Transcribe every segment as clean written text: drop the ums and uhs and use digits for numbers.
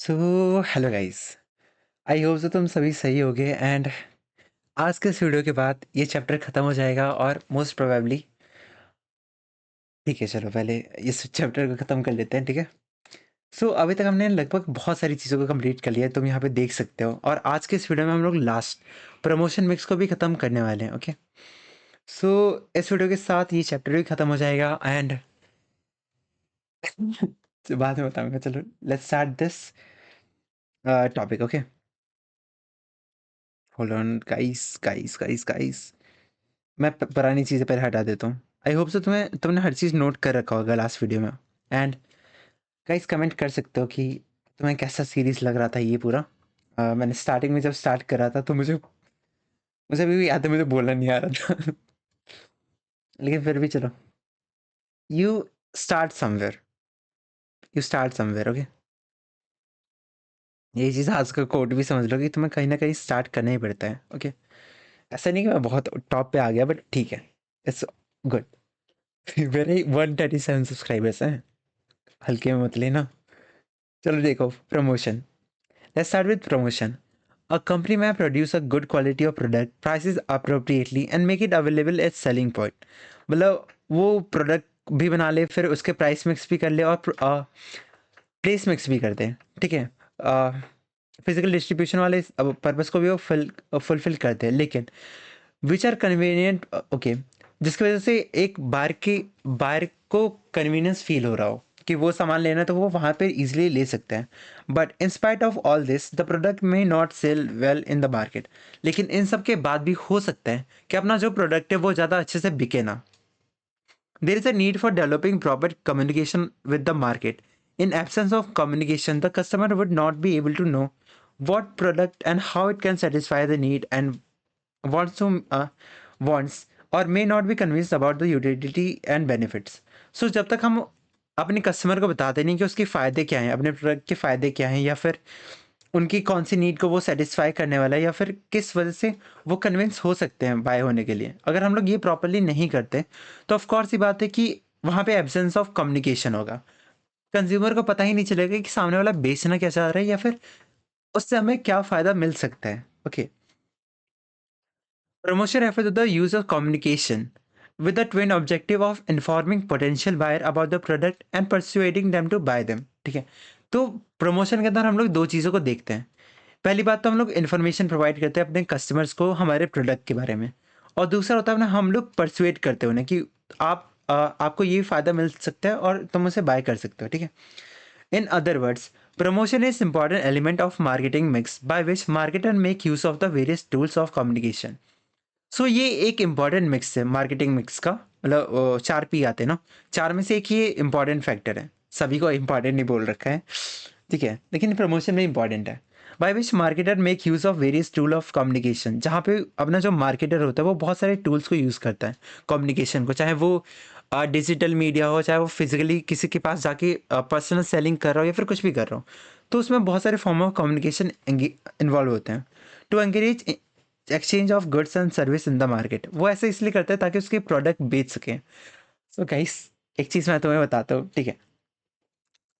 So hello guys. आई hope सो तुम सभी सही होगे एंड आज के इस वीडियो के बाद ये चैप्टर ख़त्म हो जाएगा और मोस्ट प्रोबेबली ठीक है, चलो पहले इस चैप्टर को ख़त्म कर लेते हैं, ठीक है। सो अभी तक हमने लगभग बहुत सारी चीज़ों को कंप्लीट कर लिया है, तुम यहाँ पे देख सकते हो। और आज के इस वीडियो में हम लोग लास्ट प्रमोशन मिक्स को भी ख़त्म करने वाले हैं, ओके। सो इस वीडियो के साथ ये चैप्टर भी ख़त्म हो जाएगा एंड बाद में बताऊंगा। चलो let's start this topic, okay. Hold on guys guys guys guys, मैं पुरानी चीज़ें पहले हटा देता हूँ। आई होप सो तुमने हर चीज़ नोट कर रखा होगा लास्ट वीडियो में। एंड गाइस कमेंट कर सकते हो कि तुम्हें कैसा सीरीज लग रहा था ये पूरा। मैंने स्टार्टिंग में जब स्टार्ट करा था तो मुझे मुझे अभी भी याद है, मुझे बोलना नहीं आ रहा था लेकिन फिर भी चलो, you start somewhere, you start somewhere, okay. ये चीज़ आज का कोट भी समझ लो कि तुम्हें कहीं ना कहीं स्टार्ट करना ही पड़ता है, ओके। ऐसा नहीं कि मैं बहुत टॉप पे आ गया, बट ठीक है, इट्स गुड मेरे 137 सब्सक्राइबर्स हैं, हल्के में मत लेना। चलो देखो, promotion. Let's start with promotion. A company may produce a good quality of product, prices appropriately and make it available at selling point। मतलब वो प्रोडक्ट भी बना ले, फिर उसके प्राइस मिक्स भी कर ले और प्लेस मिक्स भी कर दे, ठीक है। फिजिकल डिस्ट्रीब्यूशन वाले पर्पस को भी वो फुलफिल करते हैं, लेकिन विच आर कन्वीनियंट, ओके, जिसकी वजह से एक बार को कन्वीनियंस फील हो रहा हो कि वो सामान लेना है तो वो वहाँ पे इजीली ले सकते हैं। But in spite of all this the product में not sell well in the market. लेकिन इन सब के बाद भी हो सकता है कि अपना जो प्रोडक्ट है वो ज़्यादा अच्छे से बिके ना। There is a need for developing proper communication with the market. In absence of communication, the customer would not be able to know what product and how it can satisfy the need and wants to wants or may not be convinced about the utility and benefits. So जब तक हम अपने customer को बताते नहीं कि उसके फ़ायदे क्या हैं, अपने प्रोडक्ट के फ़ायदे क्या हैं, या फिर उनकी कौन सी नीड को वो सेटिस्फाई करने वाला है, या फिर किस वजह से वो कन्विंस हो सकते हैं बाय होने के लिए, अगर हम लोग ये प्रॉपर्ली नहीं करते तो ऑफ कोर्स ही बात है कि वहाँ पे एब्सेंस ऑफ कम्युनिकेशन होगा। कंज्यूमर को पता ही नहीं चलेगा कि सामने वाला बेचना क्या चाह रहा है या फिर उससे हमें क्या फ़ायदा मिल सकता है, okay. Promotion refers to the use of communication with the twin objective of informing potential buyer about the product and persuading them to buy them, ठीक है। तो प्रमोशन के अंदर हम लोग दो चीज़ों को देखते हैं। पहली बात तो हम लोग इन्फॉर्मेशन प्रोवाइड करते हैं अपने कस्टमर्स को हमारे प्रोडक्ट के बारे में, और दूसरा होता है ना, हम लोग परसुएट करते हैं उन्हें कि आपको ये फ़ायदा मिल सकता है और तुम उसे बाय कर सकते हो, ठीक है। In other words, promotion is important element of marketing mix by which marketer make use of the various tools of communication। सो ये एक इम्पॉर्टेंट मिक्स है मार्केटिंग मिक्स का, मतलब 4 पी आते हैं ना, 4 में से एक ये इम्पॉर्टेंट फैक्टर है। सभी को इम्पॉर्टेंट नहीं बोल रखा है, ठीक है, लेकिन प्रमोशन में इम्पॉर्टेंट है। By which marketer make use of various tool of communication, जहाँ पे अपना जो मार्केटर होता है वो बहुत सारे टूल्स को यूज़ करता है कम्युनिकेशन को, चाहे वो डिजिटल मीडिया हो, चाहे वो फिजिकली किसी के पास जाके पर्सनल सेलिंग कर रहा हो या फिर कुछ भी कर रहा हो। तो उसमें बहुत सारे फॉर्म ऑफ कम्युनिकेशन इन्वॉल्व होते हैं to encourage exchange of goods and service in the market. वो ऐसे इसलिए करते हैं ताकि उसके प्रोडक्ट बेच सकें। सो गाइस, एक चीज़ मैं तुम्हें बताता हूँ, ठीक है।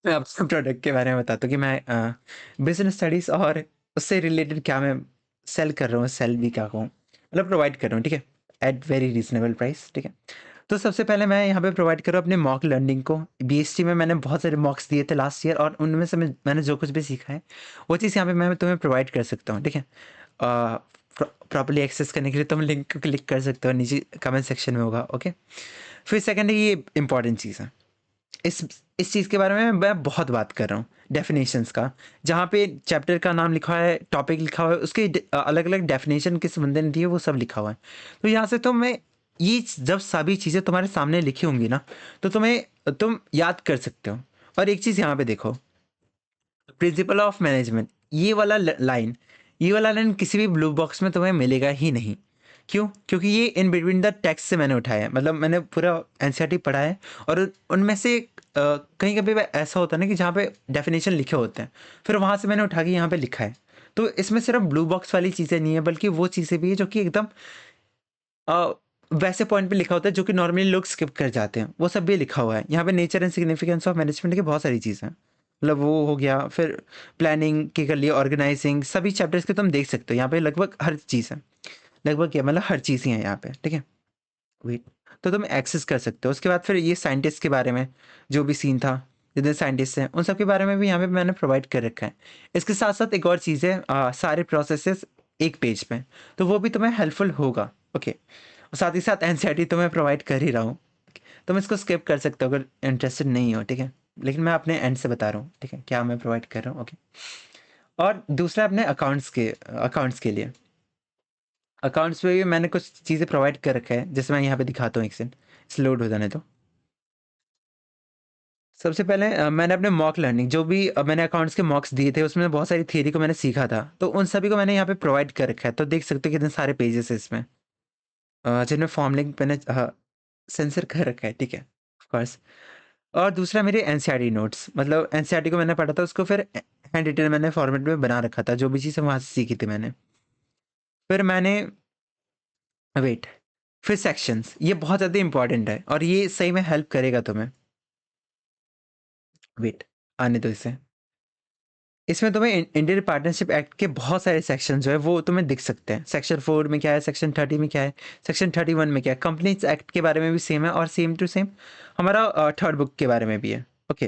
मैं अपने प्रोडक्ट के बारे में बताता हूँ कि मैं बिजनेस स्टडीज़ और उससे रिलेटेड क्या मैं सेल कर रहा हूँ, सेल भी क्या कहूँ, मतलब प्रोवाइड कर रहा हूँ, ठीक है, एट वेरी रीजनेबल प्राइस, ठीक है। तो सबसे पहले मैं यहाँ पे प्रोवाइड कर रहा हूँ अपने मॉक लर्निंग को। बीएसटी में मैंने बहुत सारे मॉक्स दिए थे लास्ट ईयर, और उनमें से मैंने जो कुछ भी सीखा है वो चीज़ यहाँ पे मैं तुम्हें प्रोवाइड कर सकता हूँ, ठीक है। प्रॉपर्ली एक्सेस करने के लिए तुम लिंक को क्लिक कर सकते हो, नीचे कमेंट सेक्शन में होगा, ओके। फिर सेकंड, ये इंपॉर्टेंट चीज़ है, इस इस चीज़ के बारे में मैं बहुत बात कर रहा हूँ, डेफिनेशंस का। जहाँ पे चैप्टर का नाम लिखा है, टॉपिक लिखा हुआ है, उसके अलग अलग डेफिनेशन किस बंदे ने दी है वो सब लिखा हुआ है। तो यहाँ से तो मैं ये जब सभी चीज़ें तुम्हारे सामने लिखी होंगी ना, तो तुम याद कर सकते हो। और एक चीज़ यहाँ पे देखो, प्रिंसिपल ऑफ मैनेजमेंट, ये वाला लाइन किसी भी ब्लू बॉक्स में तुम्हें मिलेगा ही नहीं। क्यों? क्योंकि ये इन बिटवीन द टेक्स्ट से मैंने उठाया है, मतलब मैंने पूरा एनसीईआरटी पढ़ा है, और उनमें से कहीं कभी ऐसा होता है ना कि जहाँ पे डेफिनेशन लिखे होते हैं, फिर वहाँ से मैंने उठा के यहाँ पे लिखा है। तो इसमें सिर्फ ब्लू बॉक्स वाली चीज़ें नहीं है, बल्कि वो चीज़ें भी है जो कि एकदम अ, वैसे पॉइंट पे लिखा होता है जो कि नॉर्मली लोग स्किप कर जाते हैं, वो सब भी लिखा हुआ है यहाँ पे। Nature and significance of management की बहुत सारी चीज़ें हैं। मतलब वो हो गया, फिर प्लानिंग की कर लिया, ऑर्गेनाइजिंग, सभी चैप्टर्स के तुम देख सकते हो। यहाँ पे लगभग हर चीज़ है। लगभग क्या मतलब हर चीज़ ही है यहाँ पे, ठीक है? वेट, तो तुम एक्सेस कर सकते हो। उसके बाद फिर ये साइंटिस्ट के बारे में, जो भी सीन था, जितने साइंटिस्ट हैं, उन सब के बारे में भी यहाँ पे मैंने प्रोवाइड कर रखा है। इसके साथ-साथ एक और चीज़ है, सारे प्रोसेसेस एक पेज पे, तो वो भी तुम्हें हेल्पफुल होगा, ओके। और साथ ही साथ एनसीईआरटी तो मैं प्रोवाइड कर ही रहा हूँ। तुम इसको स्किप कर सकते हो अगर इंटरेस्टेड नहीं हो, ठीक है? लेकिन मैं अपने एंड से बता रहा हूँ, ठीक है? क्या मैं प्रोवाइड कर रहा हूँ, ओके। और दूसरा अपने अकाउंट्स के लिए। अकाउंट्स में भी मैंने कुछ चीज़ें प्रोवाइड कर रखा है, जैसे मैं यहाँ पे दिखाता हूँ, एक सेकंड, इसे लोड हो जाने दो। सबसे पहले मैंने अपने मॉक लर्निंग, जो भी मैंने अकाउंट्स के मॉक्स दिए थे, उसमें बहुत सारी थियरी को मैंने सीखा था, तो उन सभी को मैंने यहाँ पे प्रोवाइड कर रखा है। तो देख सकते हो कितने सारे पेजेस है इसमें, जिनमें फॉर्म लिंक मैंने सेंसर कर रखा है, ठीक है? Of course. और दूसरा मेरे एनसीईआरटी नोट्स, मतलब एनसीईआरटी को मैंने पढ़ा था, उसको फिर हैंड रिटन मैंने फॉर्मेट में बना रखा था, जो भी चीज़ें वहाँ से सीखी थी मैंने। फिर मैंने वेट फिर सेक्शंस, ये बहुत ज़्यादा इंपॉर्टेंट है और ये सही में हेल्प करेगा तुम्हें। वेट, आने दो इसे। इसमें तुम्हें इंडियन पार्टनरशिप एक्ट के बहुत सारे सेक्शन जो है वो तुम्हें दिख सकते हैं। सेक्शन 4 में क्या है, सेक्शन 30 में क्या है, सेक्शन 31 में क्या है। कंपनीज एक्ट के बारे में भी सेम है और सेम टू सेम हमारा थर्ड बुक के बारे में भी है, ओके।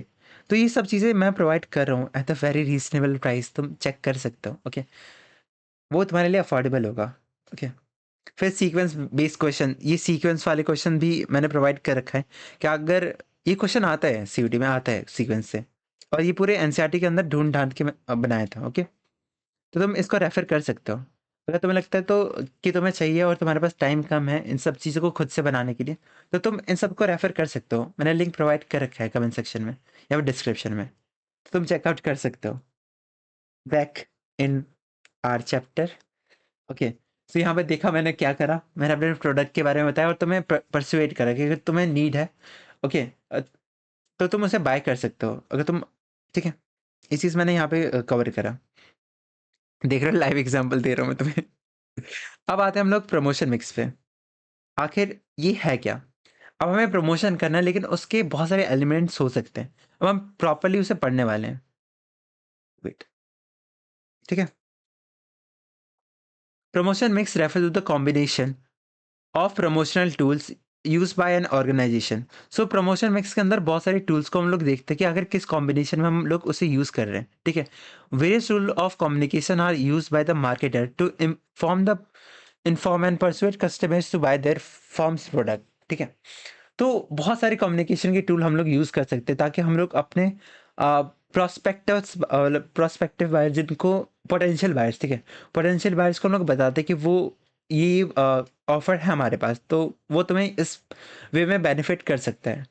तो ये सब चीज़ें मैं प्रोवाइड कर रहा हूँ at a very reasonable price, तुम चेक कर सकते हो, ओके। वो तुम्हारे लिए अफोर्डेबल होगा, ओके। फिर सीक्वेंस बेस्ड क्वेश्चन, ये सीक्वेंस वाले क्वेश्चन भी मैंने प्रोवाइड कर रखा है कि अगर ये क्वेश्चन आता है सीयूटी में, आता है सीक्वेंस से, और ये पूरे एनसीईआरटी के अंदर ढूंढ ढांड के बनाया था, ओके। तो तुम इसको रेफर कर सकते हो अगर तुम्हें लगता है तो कि तुम्हें चाहिए और तुम्हारे पास टाइम कम है इन सब चीज़ों को खुद से बनाने के लिए, तो तुम इन सबको रेफर कर सकते हो। मैंने लिंक प्रोवाइड कर रखा है कमेंट सेक्शन में या फिर डिस्क्रिप्शन में, तो तुम चेकआउट कर सकते हो। Back in our chapter, okay. तो यहाँ पे देखा मैंने क्या करा, मैंने अपने प्रोडक्ट के बारे में बताया और तुम्हें परसुएट करा कि अगर तुम्हें नीड है, ओके, तो तुम उसे बाय कर सकते हो अगर तुम, ठीक है। ये चीज़ मैंने यहाँ पे कवर करा। देख रहे हो, लाइव एग्जांपल दे रहा हूँ मैं तुम्हें। अब आते हैं हम लोग प्रमोशन मिक्स पे। आखिर ये है क्या? अब हमें प्रमोशन करना है लेकिन उसके बहुत सारे एलिमेंट्स हो सकते हैं। अब हम प्रॉपर्ली उसे पढ़ने वाले हैं। वेट, ठीक है? Promotion mix refer to the combination of promotional tools used by an organisation. So promotion mix के अंदर बहुत सारे टूल्स को हम लोग देखते हैं कि अगर किस कॉम्बिनेशन में हम लोग उसे यूज कर रहे हैं, ठीक है? Various role of communication are used by the marketer to inform and persuade customers to buy their firm's product, ठीक है? तो बहुत सारे कम्युनिकेशन के टूल हम लोग यूज़ कर सकते हैं ताकि हम लोग अपने प्रोस्पेक्टिव बायर, जिनको पोटेंशियल बायर्स, ठीक है, पोटेंशियल बायर्स को हम लोग बताते हैं कि वो ये ऑफर है हमारे पास, तो वो तुम्हें इस वे में बेनिफिट कर सकता है।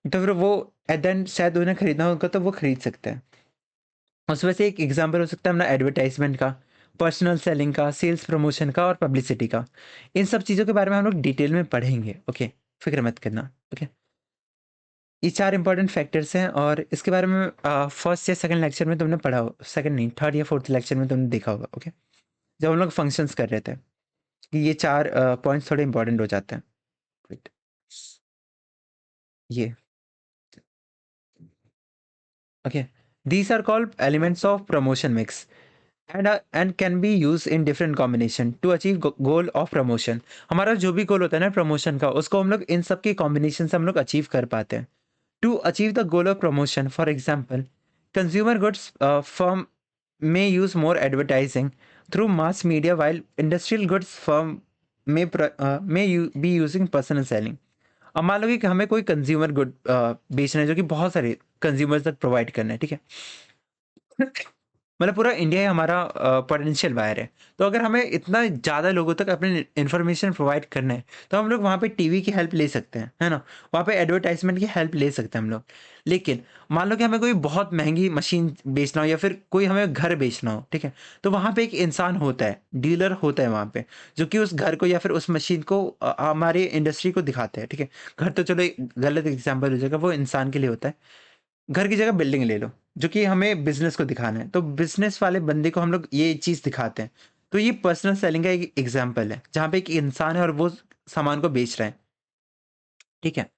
तो फिर वो एट द एंड शायद उन्हें खरीदना होगा तो वो खरीद सकते हैं। उस वजह से एक एग्जांपल हो सकता है अपना एडवर्टाइजमेंट का, पर्सनल सेलिंग का, सेल्स प्रमोशन का और पब्लिसिटी का। इन सब चीज़ों के बारे में हम लोग डिटेल में पढ़ेंगे, ओके। फिक्र मत करना, ओके। ये 4 इंपॉर्टेंट फैक्टर्स हैं और इसके बारे में फर्स्ट या सेकंड लेक्चर में तुमने पढ़ा हो, सेकंड नहीं, थर्ड या फोर्थ लेक्चर में तुमने देखा होगा, ओके। जब हम लोग फंक्शंस कर रहे थे कि ये 4 पॉइंट्स थोड़े इंपॉर्टेंट हो जाते हैं। वेट, ये, okay. These are called elements of promotion mix and can be use in different combination to achieve goal of promotion. हमारा जो भी गोल होता है ना प्रमोशन का, उसको हम लोग इन सब की कॉम्बिनेशन से हम लोग अचीव कर पाते हैं। To achieve the goal of promotion, for example, consumer goods firm may use more advertising through mass media, while industrial goods firm be using personal selling. अब मान लो कि हमें कोई कंज्यूमर गुड बेचना है जो कि बहुत सारे कंज्यूमर्स तक प्रोवाइड करना है, ठीक है? मतलब पूरा इंडिया ही हमारा पोटेंशियल बायर है। तो अगर हमें इतना ज़्यादा लोगों तक अपनी इन्फॉर्मेशन प्रोवाइड करना है, तो हम लोग वहाँ पे टीवी की हेल्प ले सकते हैं, है ना? वहाँ पे एडवर्टाइज़मेंट की हेल्प ले सकते हैं हम लोग। लेकिन मान लो कि हमें कोई बहुत महँगी मशीन बेचना हो या फिर कोई हमें घर बेचना हो, ठीक है? तो वहाँ पे एक इंसान होता है, डीलर होता है वहाँ पे, जो कि उस घर को या फिर उस मशीन को हमारी इंडस्ट्री को दिखाता है, ठीक है? घर तो चलो एक गलत एग्ज़ाम्पल हो जाएगा, वो इंसान के लिए होता है। घर की जगह बिल्डिंग ले लो, जो कि हमें बिज़नेस को दिखाना है, तो बिज़नेस वाले बंदे को हम लोग ये चीज़ दिखाते हैं। तो ये पर्सनल सेलिंग का एक एग्ज़ाम्पल है, जहाँ पे एक इंसान है और वो सामान को बेच रहा है, ठीक है?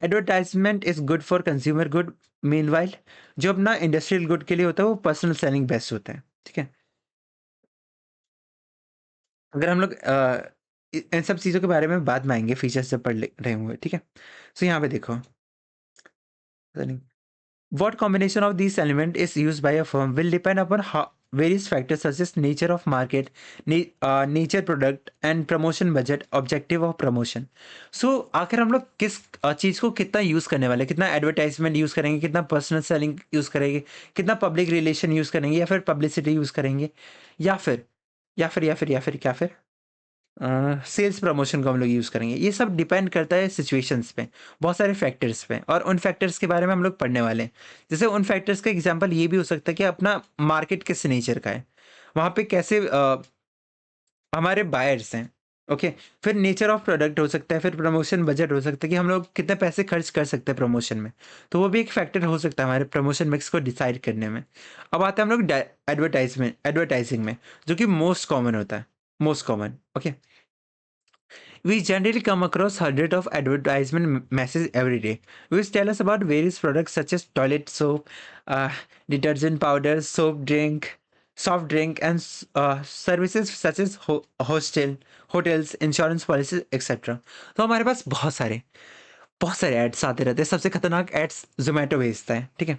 Advertisement is good for consumer good, meanwhile जो अपना इंडस्ट्रियल गुड के लिए होता है वो पर्सनल सेलिंग बेस्ट होता है, ठीक है। अगर हम लोग इन सब चीज़ों के बारे में बाद में आएंगे फीचर्स जब रहे होंगे, ठीक है। सो यहाँ पे देखो, what combination of these elements is used by a firm will depend upon how various factors such as nature of market, nature product and promotion budget, objective of promotion. So आखिर हम लोग किस चीज़ को कितना यूज़ करने वाले हैं, कितना एडवर्टाइजमेंट यूज़ करेंगे, कितना पर्सनल सेलिंग यूज़ करेंगे, कितना पब्लिक रिलेशन यूज़ करेंगे, या फिर पब्लिसिटी यूज़ करेंगे, या फिर या फिर क्या फिर सेल्स प्रमोशन को हम लोग यूज़ करेंगे। ये सब डिपेंड करता है सिचुएशंस पे, बहुत सारे फैक्टर्स पे, और उन फैक्टर्स के बारे में हम लोग पढ़ने वाले हैं। जैसे उन फैक्टर्स का एग्जांपल ये भी हो सकता है कि अपना मार्केट किस नेचर का है, वहाँ पे कैसे हमारे बायर्स हैं, ओके। फिर नेचर ऑफ प्रोडक्ट हो सकता है, फिर प्रमोशन बजट हो सकता है कि हम लोग कितने पैसे खर्च कर सकते हैं प्रमोशन में, तो वो भी एक फैक्टर हो सकता है हमारे प्रमोशन मिक्स को डिसाइड करने में। अब आते हैं हम लोग एडवर्टाइजिंग में, जो कि मोस्ट कॉमन होता है, most common, okay. We generally come across hundreds of advertisement messages every day, which tell us about various products such as toilet soap, detergent powder, soft drink, and services such as hotels, insurance policies, etc. तो हमारे पास बहुत सारे ads आते रहते हैं। सबसे खतरनाक ads Zomato भेजता है, ठीक है।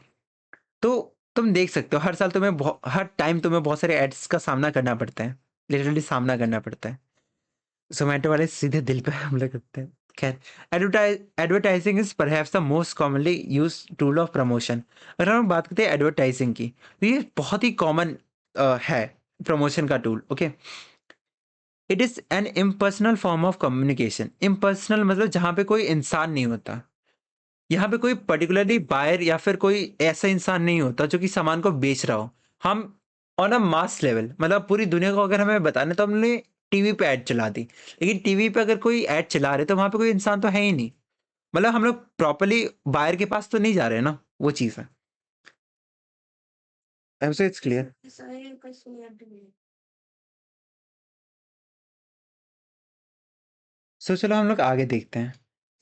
तो तुम देख सकते हो, हर टाइम तुम्हें बहुत सारे एड्स का सामना करना पड़ता है, लिटरली सामना करना पड़ता है। ज़ोमैटो वाले सीधे दिल पे हमला करते हैं। खैर, advertising is perhaps the most commonly used tool of promotion. अगर हम बात करते हैं एडवर्टाइज़िंग की, तो ये बहुत ही कॉमन है प्रमोशन का tool, okay. It is an impersonal form of communication. Impersonal मतलब जहाँ पे कोई इंसान नहीं होता। यहाँ पे कोई पर्टिकुलरली बायर या फिर कोई ऐसा इंसान नहीं होता जो कि सामान को बेच रहा हो। हम ऑन अ मास लेवल, मतलब पूरी दुनिया को अगर हमें बताना है तो हमने टीवी पे ऐड चला दी। लेकिन टीवी पे अगर कोई ऐड चला रहे तो वहाँ पे कोई इंसान तो है ही नहीं। मतलब हम लोग प्रॉपर्ली बायर के पास तो नहीं जा रहे हैं ना, वो चीज़ है। I am so it's clear. So चलो हम लोग आगे देखते हैं।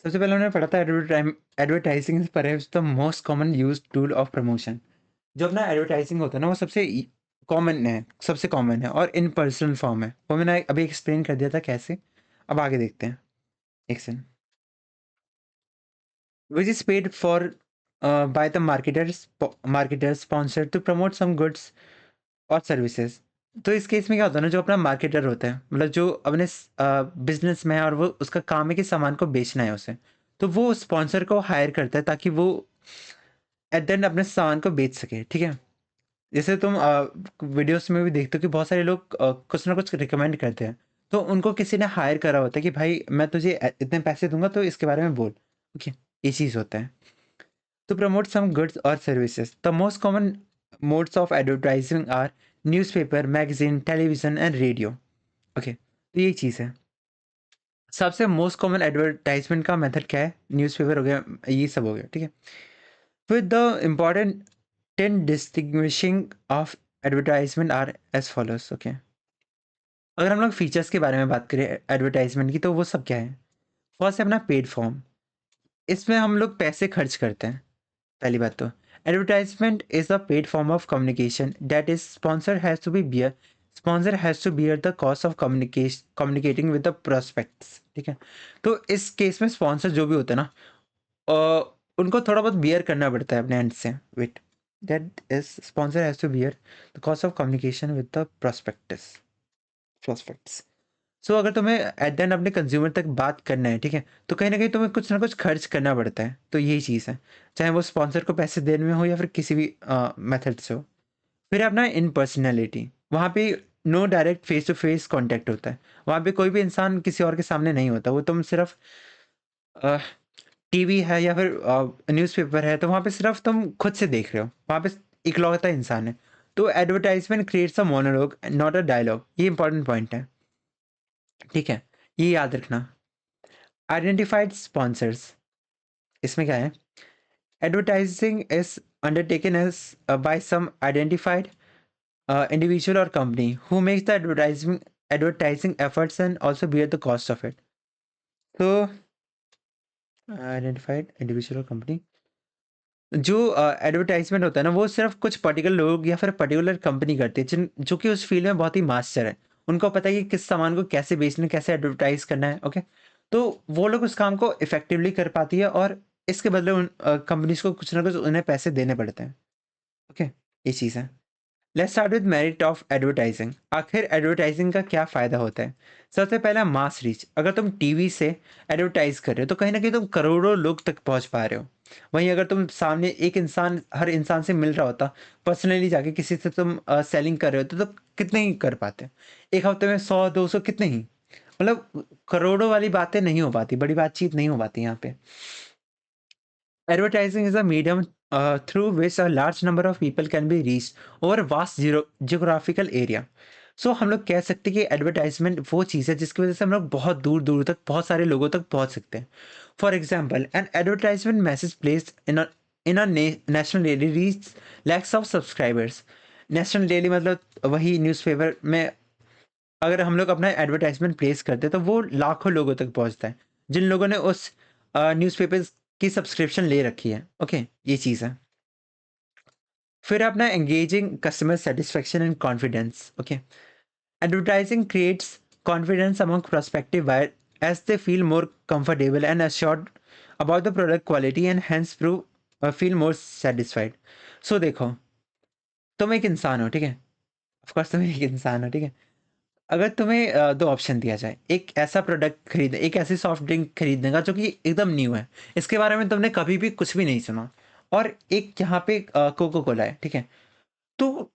सबसे पहले हमने पढ़ा था advertising is perhaps the most common used tool of promotion. जो अपना एडवर्टाइजिंग होता है ना वो सबसे कॉमन है और इन पर्सनल फॉर्म है। वो मैंने अभी एक्सप्लेन कर दिया था कैसे। अब आगे देखते हैं। एक second. Which is paid for by the marketer sponsor to promote some goods और सर्विसेज। तो इस केस में क्या होता है ना, जो अपना मार्केटर होता है, मतलब जो अपने बिजनेस में है और वो उसका काम है कि सामान को बेचना है उसे, तो वो स्पॉन्सर को हायर करता है ताकि वो एट द एंड अपने सामान को बेच सके, ठीक है। जैसे तुम वीडियोस में भी देखते हो कि बहुत सारे लोग कुछ ना कुछ रिकमेंड करते हैं, तो उनको किसी ने हायर करा होता है कि भाई मैं तुझे इतने पैसे दूंगा तो इसके बारे में बोल, ओके। ये चीज़ होता है। To promote some goods or services, the most common modes of advertising are newspaper, magazine, television and radio. Okay, तो ये चीज़ है। सबसे मोस्ट कॉमन एडवर्टाइजमेंट का मेथड क्या है? न्यूज़पेपर हो गया, ये सब हो गया, ठीक है। फिर the important 10 distinguishing of advertisement are as follows, okay. अगर हम लोग फीचर्स के बारे में बात करें एडवर्टाइजमेंट की, तो वो सब क्या है? फर्स्ट है अपना पेड फॉर्म। इसमें हम लोग पैसे खर्च करते हैं। पहली बात तो advertisement is a paid form of communication that is sponsor has to bear the cost of communicating with the prospects, ठीक है। तो इस केस में स्पॉन्सर जो भी होता है ना, उनको थोड़ा बहुत बियर करना पड़ता है अपने एंड से। Wait, that is sponsor has to bear the cost of communication with the prospects. So अगर तुम्हें एट द एंड अपने कंज्यूमर तक बात करना है, ठीक है, तो कहीं ना कहीं तुम्हें कुछ ना कुछ खर्च करना पड़ता है। तो यही चीज़ है, चाहे वो स्पॉन्सर को पैसे देने में हो या फिर किसी भी मेथड से हो। फिर अपना इन पर्सनैलिटी, वहाँ पे no direct face to face contact होता है। वहाँ पे कोई भी इंसान किसी और के सामने नहीं होता, वो तुम सिर्फ टीवी है या फिर न्यूज़पेपर है, तो वहाँ पे सिर्फ तुम खुद से देख रहे हो, वहाँ पे इकलौता इंसान है। तो advertisement creates a monologue not a dialogue, ये इंपॉर्टेंट पॉइंट है, ठीक है। ये याद रखना। आइडेंटिफाइड स्पॉन्सर्स, इसमें क्या है? Advertising is undertaken as by some identified individual or company who makes the advertising efforts and also bear the cost of it. तो आइडेंटिफाइड इंडिविजुअल कंपनी। जो एडवर्टाइज़मेंट होता है ना, वो सिर्फ़ कुछ पर्टिकुलर लोग या फिर पर्टिकुलर कंपनी करती है, जिन जो कि उस फ़ील्ड में बहुत ही मास्टर है। उनको पता है कि किस सामान को कैसे बेचना है, कैसे एडवर्टाइज़ करना है, ओके? तो वो लोग उस काम को इफ़ेक्टिवली कर पाती है और इसके बदले उन कंपनीज़ को कुछ ना कुछ उन्हें पैसे देने पड़ते हैं, ओके? ये चीज़ है। Let's start with merit of advertising. आखिर एडवर्टाइजिंग का क्या फ़ायदा होता है? सबसे पहला मास रीच। अगर तुम टीवी से एडवर्टाइज कर रहे हो तो कहीं ना कहीं तुम करोड़ों लोग तक पहुंच पा रहे हो। वहीं अगर तुम सामने एक इंसान, हर इंसान से मिल रहा होता, पर्सनली जाके किसी से तुम सेलिंग कर रहे हो तो कितने ही कर पाते? एक हफ्ते में 100 200 कितने ही, मतलब करोड़ों वाली बातें नहीं हो पाती, बड़ी बातचीत नहीं हो पाती यहाँ पे। Advertising is a medium through which a large number of people can be reached over a vast geographical area. सो हम लोग कह सकते हैं कि एडवर्टाइजमेंट वो चीज़ है जिसकी वजह से हम लोग बहुत दूर दूर तक, बहुत सारे लोगों तक पहुंच सकते हैं। For example, an advertisement message placed in national daily reach lakhs of subscribers. National daily मतलब वही न्यूज़पेपर में अगर हम लोग अपना एडवर्टाइजमेंट प्लेस करते हैं तो वो लाखों लोगों तक पहुंचता है, जिन लोगों ने उस न्यूज़पेपर की सब्सक्रिप्शन ले रखी है, ओके? ये चीज़ है। फिर अपना engaging customer satisfaction and confidence, okay? Advertising creates confidence among prospective buyer as they feel more comfortable and assured about the product quality and hence feel more satisfied. सो देखो, तुम एक इंसान हो, ठीक है? ऑफ कोर्स तुम एक इंसान हो, ठीक है? अगर तुम्हें 2 ऑप्शन दिया जाए, एक ऐसा प्रोडक्ट खरीद, एक ऐसी सॉफ्ट ड्रिंक खरीदने का जो कि एकदम न्यू है, इसके बारे में तुमने कभी भी कुछ भी नहीं सुना, और एक यहाँ पे कोका कोला है, ठीक है? तो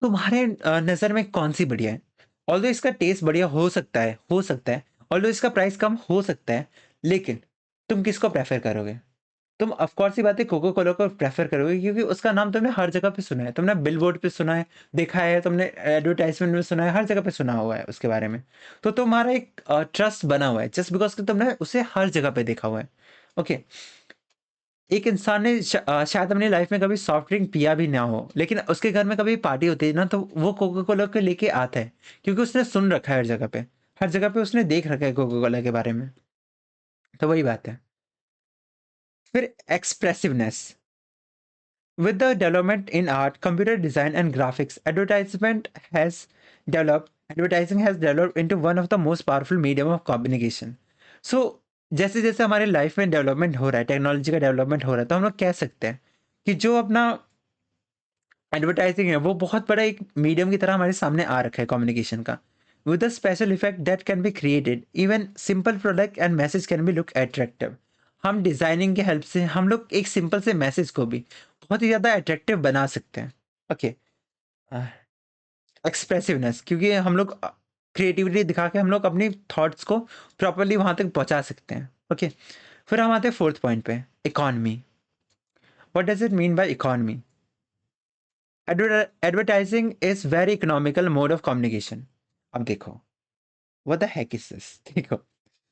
तुम्हारे नज़र में कौन-सी बढ़िया है? ऑल्दो इसका टेस्ट बढ़िया हो सकता है, ऑल्दो इसका प्राइस कम हो सकता है, लेकिन तुम किसको प्रेफ़र करोगे? तुम ऑफ कोर्स सी बात है कोका कोला को प्रेफ़र करोगे क्योंकि उसका नाम तुमने हर जगह पे सुना है। तुमने बिलबोर्ड पे सुना है, देखा है, तुमने एडवर्टाइज़मेंट में सुना है, हर जगह पे सुना हुआ है उसके बारे में। तो तुम्हारा एक ट्रस्ट बना हुआ है जस्ट बिकॉज़ कि तुमने उसे हर जगह पे देखा हुआ है। ओके, एक इंसान ने शायद अपनी लाइफ़ में कभी सॉफ्ट ड्रिंक पिया भी ना हो, लेकिन उसके घर में कभी पार्टी होती है ना, तो वो कोका कोला को लेके आता है, क्योंकि उसने सुन रखा है हर जगह पे। हर जगह पे उसने देख रखा है कोका कोला के बारे में। तो वही बात है। फिर एक्सप्रेसिवनेस। With the development in art, computer design, and graphics, advertising has developed into one of the most powerful medium of communication. So, जैसे जैसे हमारे लाइफ में डेवलपमेंट हो रहा है, टेक्नोलॉजी का डेवलपमेंट हो रहा है, तो हम लोग कह सकते हैं कि जो अपना एडवर्टाइजिंग है वो बहुत बड़ा एक मीडियम की तरह हमारे सामने आ रखा है कम्युनिकेशन का। With a special effect that can be created, even simple product and message can be look attractive. हम डिजाइनिंग की हेल्प से हम लोग एक सिंपल से मैसेज को भी बहुत ही ज़्यादा अट्रैक्टिव बना सकते हैं, ओके? एक्सप्रेसिवनेस, क्योंकि हम लोग क्रिएटिविटी दिखा के हम लोग अपनी थॉट्स को प्रॉपरली वहां तक पहुंचा सकते हैं, ओके? फिर हम आते हैं फोर्थ पॉइंट पे, economy. What does it mean by economy? Advertising is very economical mode of communication. अब देखो, what the heck is this? देखो,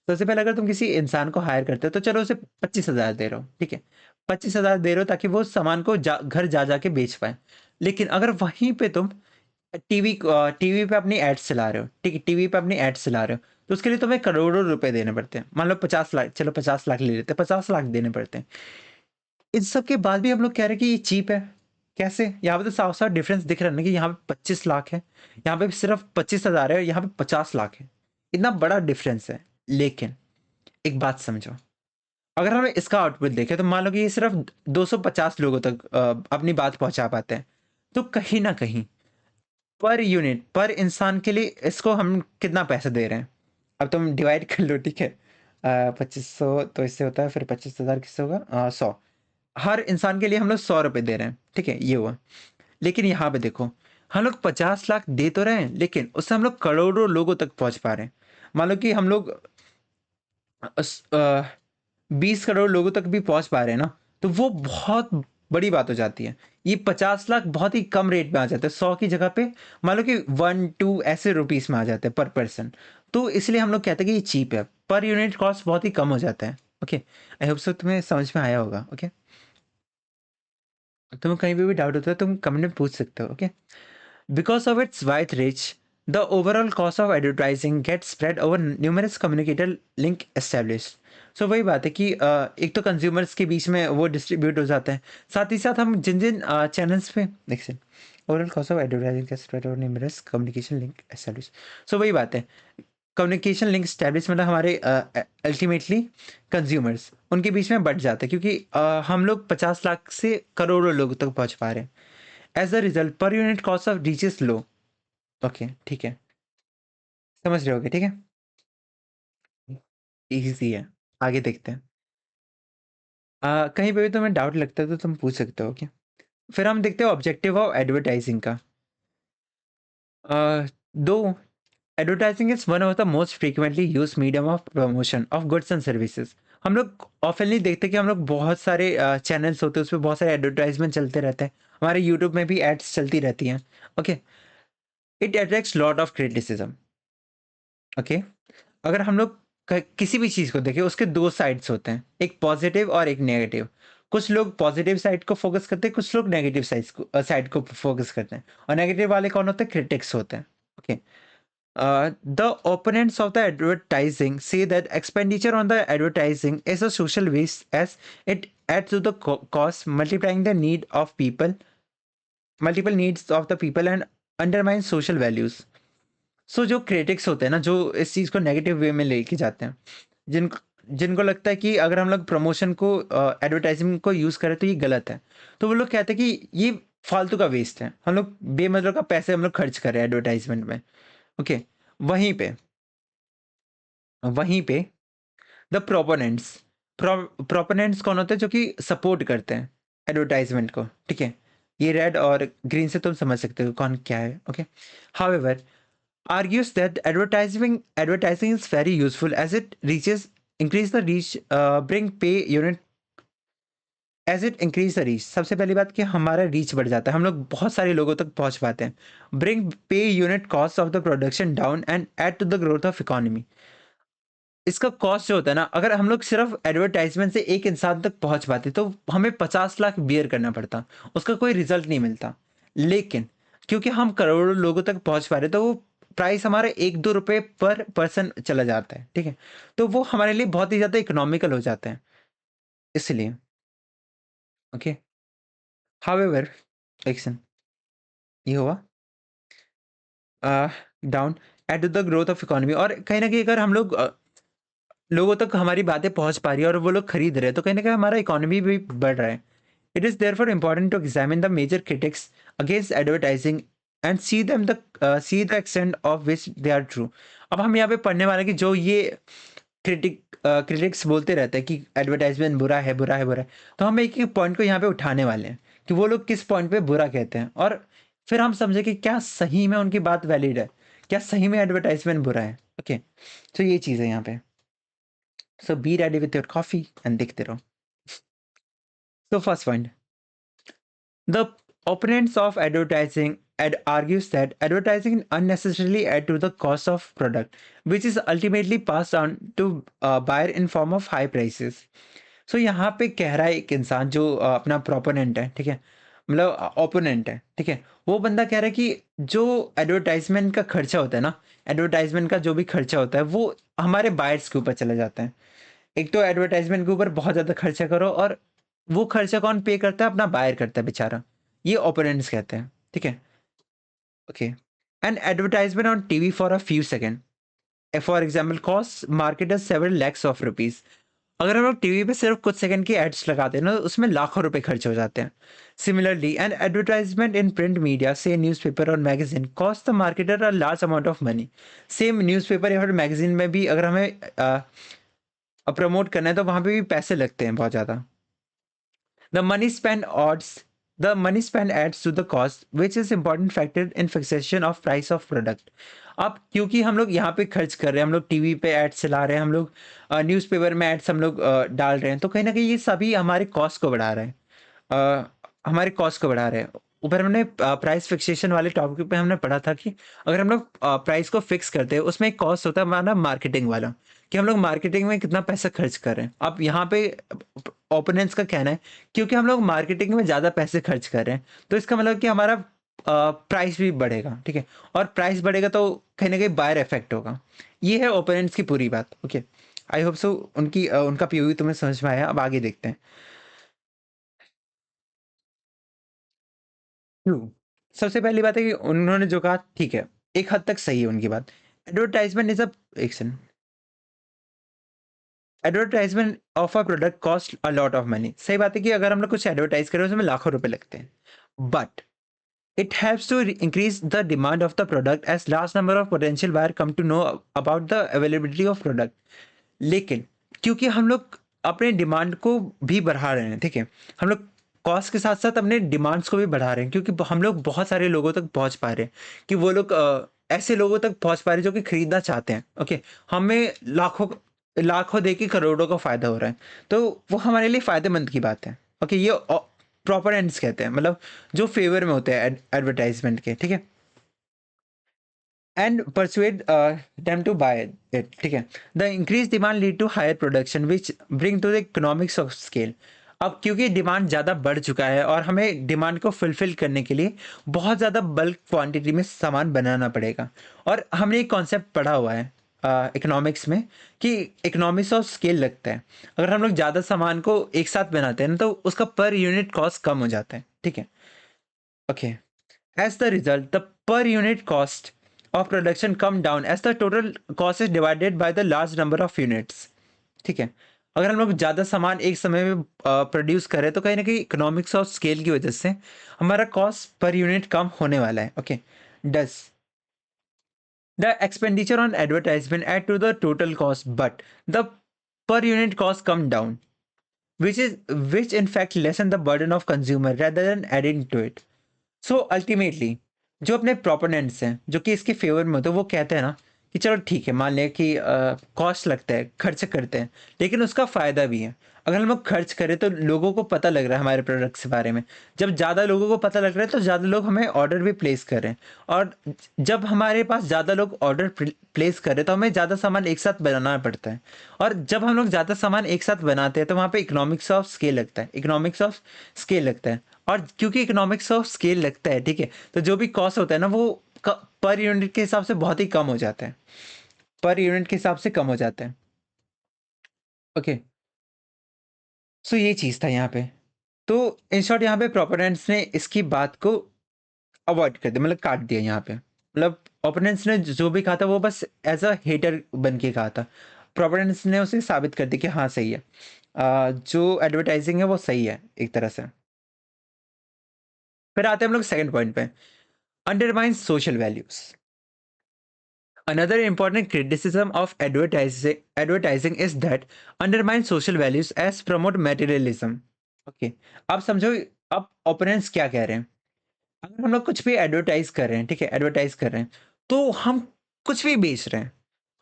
सबसे पहले अगर तुम किसी इंसान को हायर करते हो तो चलो उसे 25,000 दे रहे हो, ठीक है? 25,000 दे रहे हो ताकि वो सामान को घर जा जाके बेच पाए। लेकिन अगर वहीं पे तुम टीवी पे अपनी एड्स चला रहे हो, ठीक है? टीवी पे अपनी एड्स चला रहे हो, तो उसके लिए तुम्हें करोड़ों रुपए देने पड़ते हैं। मान लो 50 लाख, चलो 50 लाख ले लेते हैं, 50 लाख देने पड़ते हैं। इन सब के बाद भी हम लोग कह रहे हैं कि ये चीप है। कैसे? यहाँ पे तो साफ-साफ डिफरेंस दिख रहा है ना कि यहाँ पे 25 लाख है, यहाँ पे सिर्फ 25,000 है और यहाँ पे 50 लाख है। इतना बड़ा डिफरेंस है। लेकिन एक बात समझो, अगर हम इसका आउटपुट देखें तो मान लो कि ये सिर्फ 250 लोगों तक अपनी बात पहुँचा पाते हैं। तो कहीं न कहीं पर यूनिट, पर इंसान के लिए इसको हम कितना पैसा दे रहे हैं? अब तुम डिवाइड कर लो, ठीक है? 2500 तो इससे होता है, फिर 25,000 किससे होगा? 100। हर इंसान के लिए हम लोग 100 रुपए दे रहे हैं, ठीक है? ये हुआ। लेकिन यहाँ पे देखो, हम लोग 50 लाख दे तो रहे हैं, लेकिन उससे हम लोग करोड़ों लोगों तक पहुँच पा रहे हैं। मान लो कि हम लोग 20 करोड़ लोगों तक भी पहुँच पा रहे हैं ना, तो वो बहुत बड़ी बात हो जाती है। ये 50 लाख बहुत ही कम रेट में आ जाता है, 100 की जगह पे मान लो कि 1-2 ऐसे रुपीस में आ जाते हैं पर पर्सन। तो इसलिए हम लोग कहते हैं कि ये चीप है, पर यूनिट कॉस्ट बहुत ही कम हो जाता है, ओके? आई होप सो तुम्हें समझ में आया होगा, ओके? तुम्हें कहीं पे भी डाउट होता है तुम कमेंट में पूछ सकते हो, okay? Because of its wide reach, the overall cost of advertising gets spread over numerous communicator link established. सो वही बात है कि एक तो कंज्यूमर्स के बीच में वो डिस्ट्रीब्यूट हो जाते हैं, साथ ही साथ हम जिन-जिन चैनल्स पे देखिए overall cost of advertising can spread और न्यूमरस कम्युनिकेशन लिंक एस्टैब्लिश। सो वही बात है, कम्युनिकेशन लिंक एस्टैब्लिश मतलब हमारे अल्टीमेटली कंज्यूमर्स उनके बीच में बढ़ जाता है, क्योंकि हम लोग 50 लाख से करोड़ों लोगों तक पहुँच पा रहे हैं। As a result per unit cost of reach is low. Okay, ठीक है। समझ रहे होगे, ठीक है? ईज़ी है। आगे देखते हैं। कहीं पे भी तुम्हें डाउट लगता है तो तुम पूछ सकते हो, ओके? फिर हम देखते हैं ऑब्जेक्टिव ऑफ एडवर्टाइजिंग का। दो advertising is one of the most frequently use medium of promotion of goods and services. हम लोग ऑफनली देखते हैं कि हम लोग बहुत सारे चैनल्स होते हैं, उसमें बहुत सारे एडवर्टाइजमेंट चलते रहते हैं। हमारे यूट्यूब में भी एड्स चलती रहती हैं। Okay, it attracts lot of criticism. Okay, अगर हम लोग किसी भी चीज़ को देखें, उसके दो साइड्स होते हैं, एक पॉजिटिव और एक नेगेटिव। कुछ लोग पॉजिटिव साइड को फोकस करते हैं, कुछ लोग नेगेटिव साइड को फोकस करते हैं, और नेगेटिव वाले कौन होते हैं? क्रिटिक्स होते हैं। Okay, the opponents of the advertising say that expenditure on the advertising is a social waste as it adds to the cost, multiplying the need of people, multiple needs of the people and undermines social values. सो जो critics होते हैं ना, जो इस चीज़ को negative way में लेके जाते हैं, जिनको जिनको लगता है कि अगर हम लोग प्रमोशन को एडवर्टाइजिंग को यूज़ करें तो ये गलत है, तो वो लोग कहते हैं कि ये फालतू का वेस्ट है, हम लोग बेमतलब का पैसे हम लोग खर्च कर रहे हैं एडवर्टाइजमेंट में। ओके, वहीं पे वहीं पे द प्रोपोनेंट्स, प्रोपोनेंट्स कौन होते हैं? जो कि सपोर्ट करते हैं एडवर्टाइजमेंट को, ठीक है? ये रेड और ग्रीन से तुम समझ सकते हो कौन क्या है। Okay, however argues that advertising is very useful as it reaches increase the reach, bring pay unit as it increase the reach। सबसे पहली बात कि हमारा रीच बढ़ जाता है, हम लोग बहुत सारे लोगों तक पहुंच पाते हैं। Bring per unit cost of the production down and add to the growth of economy. इसका कॉस्ट जो होता है ना, अगर हम लोग सिर्फ एडवर्टाइजमेंट से एक इंसान तक पहुंच पाते तो हमें 50 लाख बियर करना पड़ता, उसका कोई रिजल्ट नहीं मिलता। लेकिन क्योंकि हम करोड़ों लोगों तक पहुंच पा रहे तो वो प्राइस हमारा 1-2 रुपए पर पर्सन चला जाता है, ठीक है? तो वो हमारे लिए बहुत ही ज़्यादा इकोनॉमिकल हो जाते हैं, इसलिए। ओके, हाउएवर एक्शन ये हुआ down at the growth of economy, और कहीं ना कहीं अगर हम लोग लोगों तक हमारी बातें पहुंच पा रही है और वो लोग खरीद रहे हैं, तो कहीं ना कहीं हमारा इकोनॉमी भी बढ़ रहा है। It is therefore important to examine the major critics against advertising and see the extent of which they are true. अब हम यहाँ पे पढ़ने वाले कि जो ये क्रिटिक्स बोलते रहते हैं कि एडवर्टाइजमेंट बुरा है, बुरा है, बुरा है, तो हम एक एक पॉइंट को यहाँ पे उठाने वाले हैं कि वो लोग किस पॉइंट पे बुरा कहते हैं, और फिर हम समझे कि क्या सही में उनकी बात वैलिड है, क्या सही में एडवर्टाइजमेंट बुरा है। ओके, तो ये चीज़ है यहाँ पे। So be ready with your coffee and देखते रहो। So first point, the opponents of advertising argues that advertising unnecessarily add to the cost of product, which is ultimately passed on to buyer in form of high prices. So यहाँ पे कह रहा है एक इंसान जो अपना प्रोपोनेंट है, ठीक है? मतलब ओपोनेंट है, ठीक है? वो बंदा कह रहा है कि जो एडवर्टाइजमेंट का खर्चा होता है ना, एडवर्टाइजमेंट का जो भी खर्चा होता है वो हमारे बायर्स के ऊपर चला जाता है। एक तो एडवर्टाइजमेंट के ऊपर बहुत ज़्यादा खर्चा करो, और वो खर्चा कौन पे करता है? अपना बायर करता है बेचारा। ये ओपोनेंट्स कहते हैं, ठीक है? Okay, an advertisement on TV for a few second for example cost marketers several lakhs of rupees. अगर हम लोग टीवी पे सिर्फ कुछ सेकंड की एड्स लगाते हैं ना, उसमें लाखों रुपए खर्च हो जाते हैं। Similarly an advertisement in print media से न्यूज़पेपर और magazine cost the marketer a large amount of money. Same newspaper या फिर मैगजीन में भी अगर हमें प्रमोट करना है तो वहाँ पे भी पैसे लगते हैं बहुत ज़्यादा। The money spent adds to the cost, which is important factor in fixation of price of product। अब क्योंकि हम लोग यहाँ पे खर्च कर रहे हैं, हम लोग टीवी पे एड्स चला रहे हैं, हम लोग न्यूज़पेपर में एड्स हम लोग डाल रहे हैं, तो कहीं ना कहीं ये सभी हमारे कॉस्ट को बढ़ा रहे हैं, हमारे कॉस्ट को बढ़ा रहे हैं। ऊपर हमने प्राइस फिक्सेशन वाले टॉपिक पे हमने पढ़ा था कि अगर हम लोग प्राइस को फिक्स करते हैं, उसमें एक कॉस्ट होता है हमारा मार्केटिंग वाला, कि हम लोग मार्केटिंग में कितना पैसा खर्च कर रहे हैं। अब यहाँ पे ओपोनेंट्स का कहना है क्योंकि हम लोग मार्केटिंग में ज़्यादा पैसे खर्च कर रहे हैं, तो इसका मतलब कि हमारा प्राइस भी बढ़ेगा, ठीक है? और प्राइस बढ़ेगा तो कहीं ना कहीं बायर इफेक्ट होगा। ये है ओपोनेंट्स की पूरी बात। ओके, आई होप सो उनका पीओवी तुम्हें समझ में आया। अब आगे देखते हैं। ट्रू। सबसे पहली बात है कि उन्होंने जो कहा ठीक है, एक हद तक सही है उनकी बात। एडवर्टाइज़मेंट इज़ अ एक second. Advertisement of a product cost a lot of money. सही बात है कि अगर हम लोग कुछ एडवर्टाइज़ कर रहे हैं उसमें लाखों रुपए लगते हैं। But it helps to increase the demand of the product as large number of potential buyer come to know about the availability of product। लेकिन क्योंकि हम लोग अपने डिमांड को भी बढ़ा रहे हैं, ठीक है, हम लोग कॉस्ट के साथ साथ अपने डिमांड्स को भी बढ़ा रहे हैं, क्योंकि हम लोग बहुत सारे लोगों तक पहुंच पा रहे हैं कि वो लोग ऐसे लोगों तक पहुंच पा रहे हैं जो कि खरीदना चाहते हैं। ओके, हमें लाखों लाखों दे के करोड़ों का फायदा हो रहा है, तो वो हमारे लिए फायदेमंद की बात है। ओके, ये प्रॉपर एंड्स कहते हैं, मतलब जो फेवर में होते हैं एडवर्टाइजमेंट के, ठीक है। And persuade them to buy it, ठीक है। The increase demand lead to higher production which bring to the economics of scale. अब क्योंकि डिमांड ज़्यादा बढ़ चुका है और हमें डिमांड को फुलफिल करने के लिए बहुत ज़्यादा बल्क क्वांटिटी में सामान बनाना पड़ेगा। और हमने एक कॉन्सेप्ट पढ़ा हुआ है इकोनॉमिक्स में कि इकोनॉमिक्स ऑफ स्केल लगता है। अगर हम लोग ज़्यादा सामान को एक साथ बनाते हैं ना, तो उसका पर यूनिट कॉस्ट कम हो जाता है, ठीक है। Okay, as the result, the per unit cost of production come down as the total cost is divided by the large number of units। ठीक है, अगर हम लोग ज़्यादा सामान एक समय में प्रोड्यूस करें तो कहीं ना कहीं इकोनॉमिक्स ऑफ स्केल की वजह से हमारा कॉस्ट पर यूनिट कम होने वाला है। Okay, does the expenditure on advertisement add to the total cost, but the per unit cost come down, which in fact lessen the burden of consumer rather than adding to it। So ultimately जो अपने proponents हैं, जो कि इसके favour में होते हैं, वो कहते हैं ना कि चलो ठीक है, मान लें कि कॉस्ट लगता है, खर्च करते हैं, लेकिन उसका फ़ायदा भी है। अगर हम लोग खर्च करें तो लोगों को पता लग रहा है हमारे प्रोडक्ट्स के बारे में। जब ज़्यादा लोगों को पता लग रहा है तो ज़्यादा लोग हमें ऑर्डर भी प्लेस कर रहे हैं। और जब हमारे पास ज़्यादा लोग ऑर्डर प्लेस कर रहे हैं तो हमें ज़्यादा सामान एक साथ बनाना पड़ता है। और जब हम लोग ज़्यादा सामान एक साथ बनाते हैं तो वहाँ पे इकोनॉमिक्स ऑफ स्केल लगता है, इकोनॉमिक्स ऑफ स्केल लगता है। और क्योंकि इकोनॉमिक्स ऑफ स्केल लगता है, ठीक है, तो जो भी कॉस्ट होता है ना वो पर यूनिट के हिसाब से बहुत ही कम हो जाता है, पर यूनिट के हिसाब से कम हो जाता है। ओके, सो ये चीज़ था यहाँ पे। तो इन शॉर्ट यहाँ पे प्रोपोनेंट्स ने इसकी बात को अवॉइड कर दिया, मतलब काट दिया यहाँ पे। मतलब ओपोनेंट्स ने जो भी कहा था वो बस एज अ हेटर बन के कहा था। प्रोपोनेंट्स ने उसे साबित कर दिया कि हाँ सही है, जो एडवर्टाइजिंग है वो सही है एक तरह से। फिर आते हैं हम लोग सेकंड पॉइंट पे, undermine social values. Another important criticism of advertising is that undermine social values as promote materialism। Okay, अब समझो, अब ओपोनेंट्स क्या कह रहे हैं। अगर हम लोग कुछ भी एडवर्टाइज कर रहे हैं, ठीक है, एडवर्टाइज कर रहे हैं, तो हम कुछ भी बेच रहे हैं।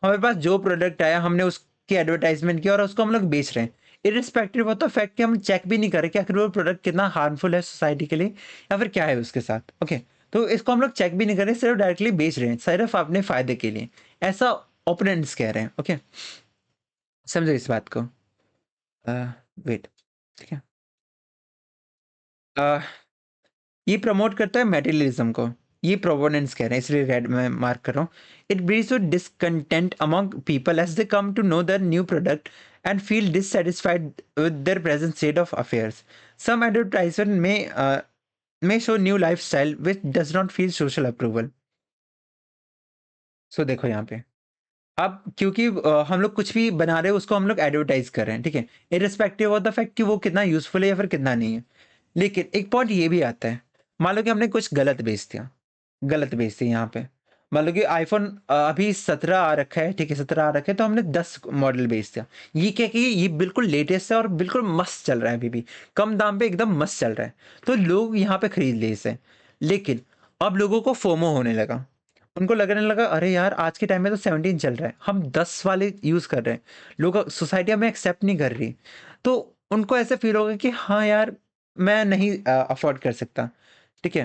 हमारे पास जो प्रोडक्ट आया हमने उसकी एडवर्टाइजमेंट किया और उसको हम लोग बेच रहे हैं, इरिस्पेक्टिव ऑफ द फैक्ट कि हम चेक भी नहीं कर रहे कि आखिर वो प्रोडक्ट कितना हार्मफुल है सोसाइटी के लिए या फिर क्या है उसके साथ। ओके, तो इसको हम लोग चेक भी नहीं कर रहे, सिर्फ डायरेक्टली बेच रहे हैं सिर्फ अपने फायदे के लिए, ऐसा ओपोनेंट्स कह रहे हैं। ओके, समझो इस बात को। वेट, ठीक है। अ, ये प्रमोट करता है मटेरियलिज्म को। ये प्रोपोनेंट्स कह रहे हैं, इसलिए रेड में मार्क कर रहा हूँ। It breeds with discontent among people as they come to know the new product and feel dissatisfied with their present state of affairs. Some advertisement में show new lifestyle which does not feel social approval. So देखो यहाँ पे, अब क्योंकि हम लोग कुछ भी बना रहे हैं उसको हम लोग एडवर्टाइज कर रहे हैं, ठीक है, इरिस्पेक्टिव ऑफ द फैक्ट कि वो कितना यूजफुल है या फिर कितना नहीं है। लेकिन एक पॉइंट ये भी आता है, मान लो कि हमने कुछ गलत बेच दिया, गलत बेच दिया यहाँ पे। मान लो कि आईफोन अभी 17 आ रखा है, ठीक है, 17 आ रखा है, तो हमने 10 मॉडल बेच दिया। ये क्या कि ये बिल्कुल लेटेस्ट है और बिल्कुल मस्त चल रहा है, अभी भी कम दाम पे एकदम मस्त चल रहा है, तो लोग यहाँ पे खरीद ले इसे। लेकिन अब लोगों को फोमो होने लगा, उनको लगने लगा अरे यार आज के टाइम में तो 17 चल रहा है, हम 10 वाले यूज़ कर रहे हैं, लोग सोसाइटी हमें एक्सेप्ट नहीं कर रही। तो उनको ऐसे फील होगा कि हाँ यार, मैं नहीं अफोर्ड कर सकता, ठीक है,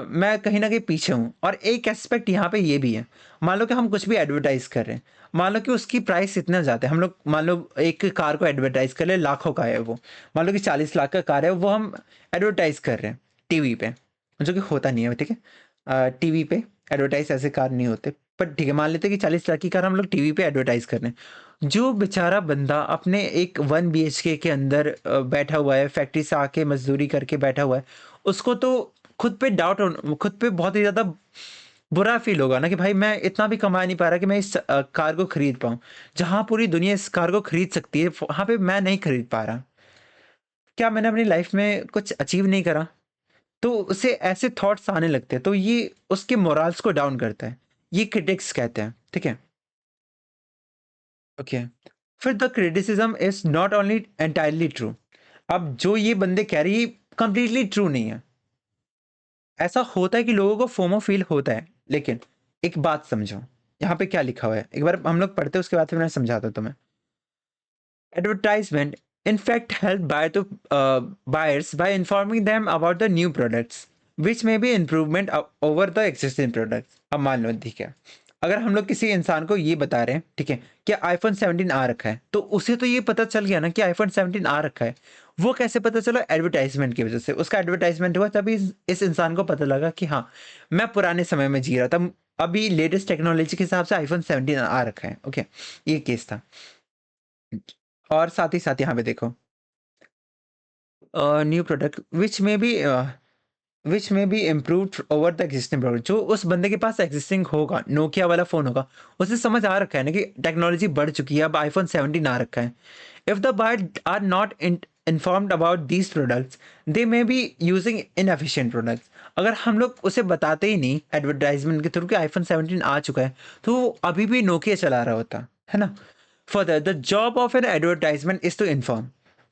मैं कहीं न कहीं पीछे हूँ। और एक एस्पेक्ट यहाँ पे ये भी है, मान लो कि हम कुछ भी एडवर्टाइज़ कर रहे हैं, मान लो कि उसकी प्राइस इतना ज़्यादा है, हम लोग मान लो एक कार को एडवर्टाइज़ कर रहे हैं, लाखों का है वो, मान लो कि 40 लाख का कार है, वो हम एडवर्टाइज़ कर रहे हैं टीवी पे, जो कि होता नहीं है, ठीक है। टीवी पे एडवर्टाइज़ ऐसे कार नहीं होते, पर ठीक है, मान लेते हैं कि 40 लाख की कार हम लोग टीवी पे एडवर्टाइज़ कर रहे हैं। जो बेचारा बंदा अपने एक 1 बीएचके के अंदर बैठा हुआ है, फैक्ट्री से आके मज़दूरी करके बैठा हुआ है, उसको तो खुद पे बहुत ही ज़्यादा बुरा फ़ील होगा ना कि भाई मैं इतना भी कमा नहीं पा रहा कि मैं इस कार को खरीद पाऊँ। जहाँ पूरी दुनिया इस कार को खरीद सकती है, वहाँ पे मैं नहीं खरीद पा रहा। क्या मैंने अपनी लाइफ़ में कुछ अचीव नहीं करा? तो उसे ऐसे थॉट्स आने लगते हैं, तो ये उसके मोराल्स को डाउन करता है। ये क्रिटिक्स कहते हैं, ठीक है? ओके। फिर the criticism is not only entirely true. अब जो ये बंदे कह रहे हैं, ये कंप्लीटली ट्रू नहीं है। ऐसा होता है कि लोगों को फोमो फील होता है, लेकिन एक बात समझो, यहाँ पे क्या लिखा हुआ है? एक बार हम लोग पढ़ते हैं, उसके बाद फिर मैं समझाता हूँ तुम्हें। Advertisement, in fact, help buyers by informing them about the new products, which may be improvement over the existing products. अब मान लो, ठीक है, अगर हम लोग किसी इंसान को ये बता रहे हैं, ठीक है, कि आईफोन 17 आ रखा है, तो उसे तो ये पता चल गया ना कि आईफोन 17 आ रखा है। वो कैसे पता चला? एडवर्टाइजमेंट की वजह से। उसका एडवर्टाइजमेंट हुआ तभी इस इंसान को पता लगा कि हाँ, मैं पुराने समय में जी रहा था, अभी लेटेस्ट टेक्नोलॉजी के हिसाब से आईफोन 17 आ रखा है। ओके, ये केस था। और साथ ही साथ यहाँ पे देखो, न्यू प्रोडक्ट विच में be improved over the existing product. जो उस बंदे के पास एग्जिस्टिंग होगा, नोकिया वाला फ़ोन होगा, उसे समझ आ रखा है ना कि टेक्नोलॉजी बढ़ चुकी है, अब आईफ़ोन 17 आ रखा है। If the buyer are not informed about these products, they may be using inefficient products. अगर हम लोग उसे बताते ही नहीं एडवर्टाइज़मेंट के थ्रू कि आईफ़ोन 17 आ चुका है, तो वो अभी भी नोकिया चला रहा होता, है ना? Further, the job of an advertisement is to inform.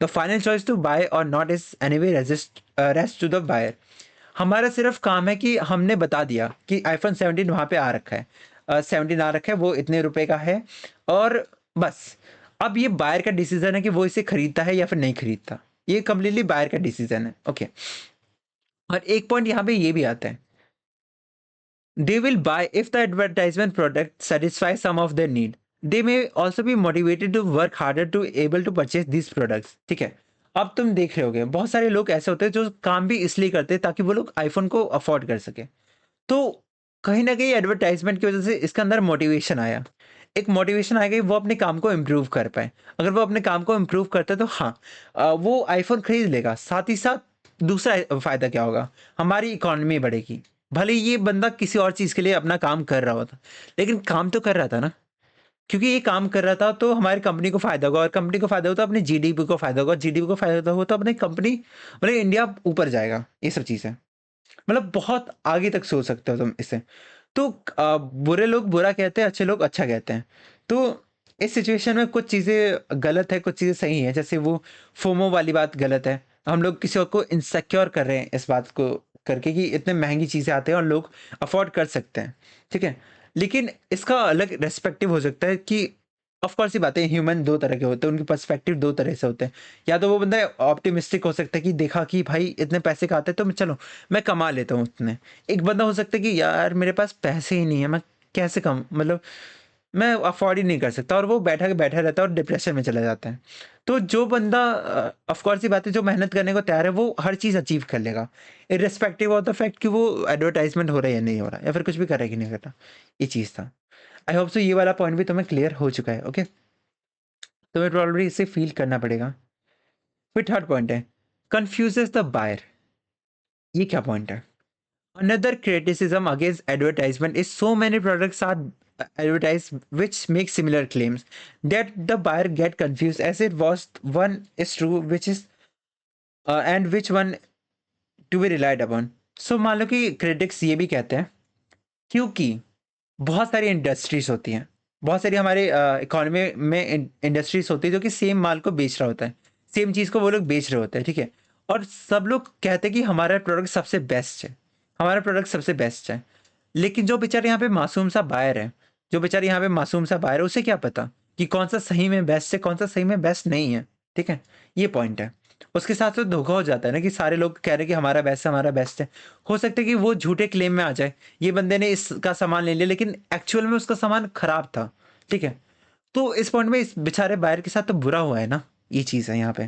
The final choice to buy or not is anyway rest to the buyer. हमारा सिर्फ काम है कि हमने बता दिया कि आईफोन 17 वहाँ पे आ रखा है, 17 आ रखा है, वो इतने रुपए का है, और बस। अब ये बायर का डिसीजन है कि वो इसे खरीदता है या फिर नहीं खरीदता। ये कम्प्लीटली बायर का डिसीजन है। ओके। और एक पॉइंट यहाँ पे ये भी आता है, they will buy if the advertisement product satisfies some of their need. They may also be motivated to work harder to able to purchase these products. ठीक है। अब तुम देख रहे होगे बहुत सारे लोग ऐसे होते हैं जो काम भी इसलिए करते हैं ताकि वो लोग आईफोन को अफोर्ड कर सके। तो कहीं ना कहीं एडवर्टाइजमेंट की वजह से इसके अंदर मोटिवेशन आया। एक मोटिवेशन आ गई, वो अपने काम को इम्प्रूव कर पाए। अगर वो अपने काम को इम्प्रूव करता है तो हाँ, वो आईफोन खरीद लेगा। साथ ही साथ दूसरा फायदा क्या होगा, हमारी इकोनॉमी बढ़ेगी। भले ही ये बंदा किसी और चीज़ के लिए अपना काम कर रहा होता, लेकिन काम तो कर रहा था ना। क्योंकि ये काम कर रहा था तो हमारी कंपनी को फ़ायदा होगा, और कंपनी को फ़ायदा होता है अपने जीडीपी को फ़ायदा होगा, जीडीपी को फ़ायदा होगा तो अपनी कंपनी मतलब इंडिया ऊपर जाएगा। ये सब चीज़ें मतलब बहुत आगे तक सोच सकते हो तुम इससे। तो बुरे लोग बुरा कहते हैं, अच्छे लोग अच्छा कहते हैं। तो इस सिचुएशन में कुछ चीज़ें गलत है, कुछ चीज़ें सही हैं। जैसे वो फोमो वाली बात गलत है। हम लोग किसी और को इनसिक्योर कर रहे हैं इस बात को करके कि इतने महँगी चीज़ें आते हैं और लोग अफ़ोर्ड कर सकते हैं, ठीक है? लेकिन इसका अलग पर्सपेक्टिव हो सकता है कि ऑफ़ कोर्स सी बात है, ह्यूमन 2 तरह के होते हैं, उनके पर्सपेक्टिव 2 तरह से होते हैं। या तो वो बंदा ऑप्टिमिस्टिक हो सकता है कि देखा कि भाई इतने पैसे का आता है तो मैं चलो मैं कमा लेता हूँ उतने। एक बंदा हो सकता है कि यार मेरे पास पैसे ही नहीं है, मैं कैसे कम मतलब मैं अफ़ोर्ड ही नहीं कर सकता, और वो बैठा रहता है और डिप्रेशन में चला जाता है। तो जो बंदा ऑफ़ कोर्स सी बात है, जो मेहनत करने को तैयार है वो हर चीज़ अचीव कर लेगा। इर्रेस्पेक्टिव ऑफ द फैक्ट कि वो एडवर्टाइज़मेंट हो रहा है या नहीं हो रहा है, या फिर कुछ भी कर रहा है कि नहीं कर रहा। ये चीज़ था। आई होप सो ये वाला पॉइंट भी तुम्हें क्लियर हो चुका है, ओके? तुम्हें प्रोबब्ली इसे फ़ील करना पड़ेगा। फिर थर्ड पॉइंट है, कन्फ्यूज़ेज़ द बायर। ये क्या पॉइंट है? Another criticism against advertisement is so many products are advertised which make similar claims that the buyer get confused as it was one is true which is and which one to be relied upon. So मान लो कि critics ये भी कहते हैं, क्योंकि बहुत सारी industries होती हैं, बहुत सारी हमारे इकोनॉमी में इंडस्ट्रीज होती है जो कि सेम माल को बेच रहा होता है, सेम चीज़ को वो लोग बेच रहे होते हैं, ठीक है? और सब लोग कहते हैं कि हमारा प्रोडक्ट सबसे बेस्ट है, हमारा प्रोडक्ट सबसे बेस्ट है। लेकिन जो बेचारे यहाँ पे मासूम सा बायर है, जो बेचारे यहाँ पे मासूम सा बायर है, उसे क्या पता कि कौन सा सही में बेस्ट है, कौन सा सही में बेस्ट नहीं है, ठीक है? ये पॉइंट है। उसके साथ तो धोखा हो जाता है ना कि सारे लोग कह रहे हैं कि हमारा बेस्ट है, हमारा बेस्ट है। हो सकता है कि वो झूठे क्लेम में आ जाए, ये बंदे ने इसका सामान ले लिया लेकिन एक्चुअल में उसका सामान खराब था, ठीक है? तो इस पॉइंट में इस बेचारे बायर के साथ तो बुरा हुआ है ना, ये चीज़ है यहाँ पे।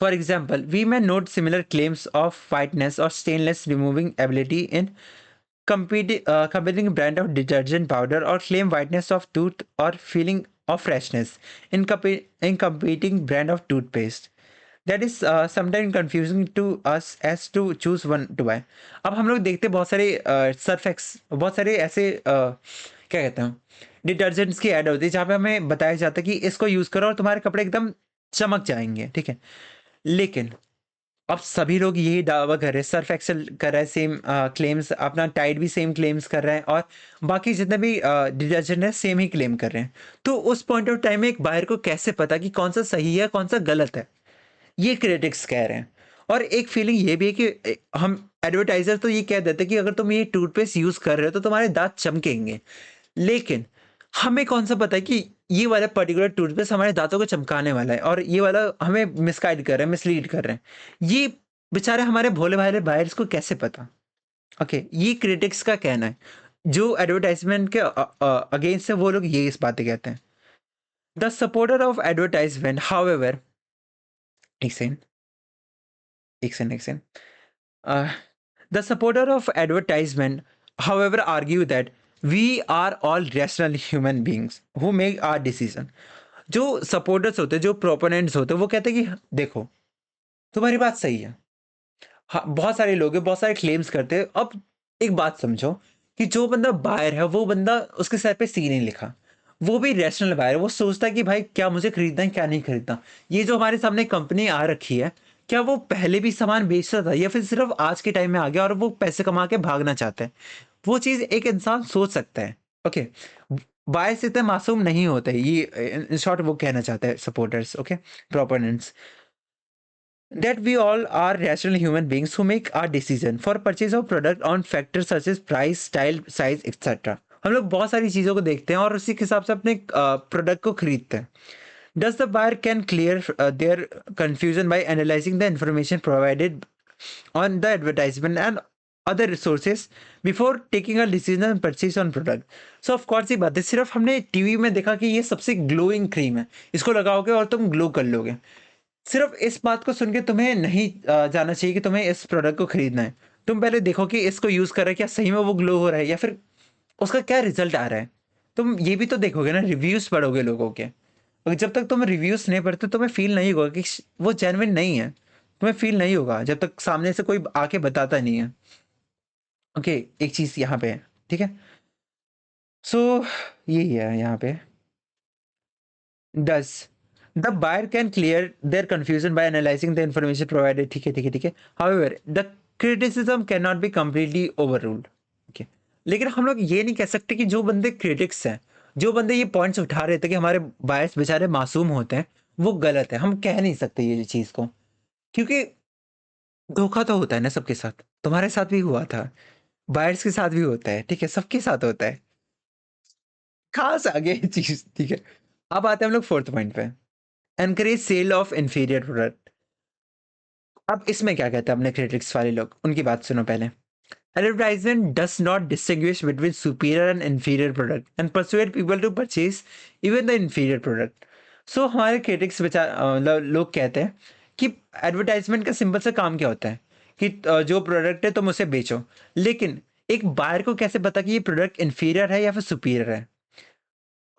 For example, we may note similar claims of whiteness or stainless removing ability in competing brand of detergent powder or claim whiteness of tooth or feeling of freshness in competing brand of toothpaste. That is sometimes confusing to us as to choose one to buy. अब हम लोग देखते हैं बहुत सारे Surf x, बहुत सारे ऐसे क्या कहते हैं, डिटर्जेंट्स की ऐड होती है जहाँ पे हमें बताया जाता है कि इसको यूज़ करो और तुम्हारे कपड़े एकदम चमक जाएंगे, ठीक है। लेकिन अब सभी लोग यही दावा कर रहे हैं, सर्फ एक्सेल कर रहा है सेम क्लेम्स, अपना टाइड भी सेम क्लेम्स कर रहा है और बाकी जितने भी डिटर्जेंट है सेम ही क्लेम कर रहे हैं। तो उस पॉइंट ऑफ टाइम में एक बायर को कैसे पता कि कौन सा सही है कौन सा गलत है, ये क्रिटिक्स कह रहे हैं। और एक फीलिंग ये भी है कि हम एडवर्टाइजर तो ये कह देते हैं कि अगर तुम ये टूथपेस्ट यूज कर रहे हो तो तुम्हारे दांत चमकेंगे, लेकिन हमें कौन सा पता है कि ये वाला पर्टिकुलर टूथपेस्ट हमारे दांतों को चमकाने वाला है और ये वाला हमें मिसगाइड कर रहे हैं, मिसलीड कर रहे हैं। ये बेचारे हमारे भोले भाले बायर्स को कैसे पता। ओके, ये क्रिटिक्स का कहना है। जो एडवर्टाइजमेंट के अगेंस्ट है वो लोग ये इस बातें कहते हैं। The supporter of advertisement however, एक सेकंड एक second, the supporter of advertisement, however, argue that we are all rational human beings who make our decision. जो सपोर्टर्स होते हैं, जो प्रोपोनेंट्स होते हैं, वो कहते हैं कि देखो तुम्हारी बात सही है। हाँ, बहुत सारे लोग हैं, बहुत सारे क्लेम्स करते हैं। अब एक बात समझो कि जो बंदा बायर है वो बंदा, उसके सर पे सी नहीं लिखा, वो भी रैशनल बायर है। वो सोचता है कि भाई क्या मुझे खरीदना है क्या नहीं खरीदना। ये जो हमारे सामने कंपनी आ रखी है, क्या वो पहले भी सामान बेचता था या फिर सिर्फ आज के टाइम में आ गया और वो पैसे कमा के भागना चाहता है। वो चीज़ एक इंसान सोच सकता है। ओके, बायर्स इतने मासूम नहीं होते, ये इन शॉर्ट वो कहना चाहता है supporters. Okay, proponents that we all are rational human beings who make our decision for purchase of product on factors such as price, style, size, etc. हम लोग बहुत सारी चीज़ों को देखते हैं और उसी के हिसाब से अपने प्रोडक्ट को खरीदते हैं। Does the buyer can clear their confusion by analyzing the information provided on the advertisement and other resources before taking a decision and purchase on product? So of course ये बात है, सिर्फ हमने टीवी में देखा कि ये सबसे ग्लोइंग क्रीम है, इसको लगाओगे और तुम ग्लो कर लोगे। सिर्फ इस बात को सुन के तुम्हें नहीं जाना चाहिए कि तुम्हें इस प्रोडक्ट को खरीदना है। तुम पहले देखो कि इसको यूज़ कर रहा है क्या सही में वो ग्लो हो रहा है या फिर उसका क्या रिजल्ट आ रहा है। तुम ये भी तो देखोगे ना, रिव्यूज़ पढ़ोगे लोगों के। और जब तक तुम रिव्यूज़ नहीं पढ़ते तुम्हें फ़ील नहीं होगा कि वो जेन्युइन नहीं है। तुम्हें फ़ील नहीं होगा जब तक सामने से कोई आके बताता नहीं है। ओके, एक चीज़ यहाँ पे है, ठीक है? सो यही है यहाँ पे। Does the buyer can clear their confusion by analyzing the information provided, ठीक है, ठीक है, ठीक है। However, the criticism cannot be completely overruled. Okay. लेकिन हम लोग ये नहीं कह सकते कि जो बंदे क्रिटिक्स हैं, जो बंदे ये पॉइंट्स उठा रहे थे कि हमारे बायर्स बेचारे मासूम होते हैं, वो गलत है। हम कह नहीं सकते ये चीज़ को, क्योंकि धोखा तो होता है ना सबके साथ। तुम्हारे साथ भी हुआ था, बायर्स के साथ भी होता है, ठीक है, सबके साथ होता है। कहाँ से आ गया ये चीज़, ठीक है। अब आते हैं हम लोग फोर्थ पॉइंट पे, encourage sale of inferior product. अब इसमें क्या कहते हैं अपने क्रिटिक्स वाले लोग, उनकी बात सुनो पहले। Advertisement does not distinguish between superior and inferior product and persuade people to purchase even the inferior product. So हमारे क्रिटिक्स लोग कहते हैं कि एडवर्टाइजमेंट का सिंपल सा काम क्या होता है कि जो प्रोडक्ट है तुम उसे बेचो, लेकिन एक बायर को कैसे पता कि ये प्रोडक्ट इंफीरियर है या फिर सुपीरियर है।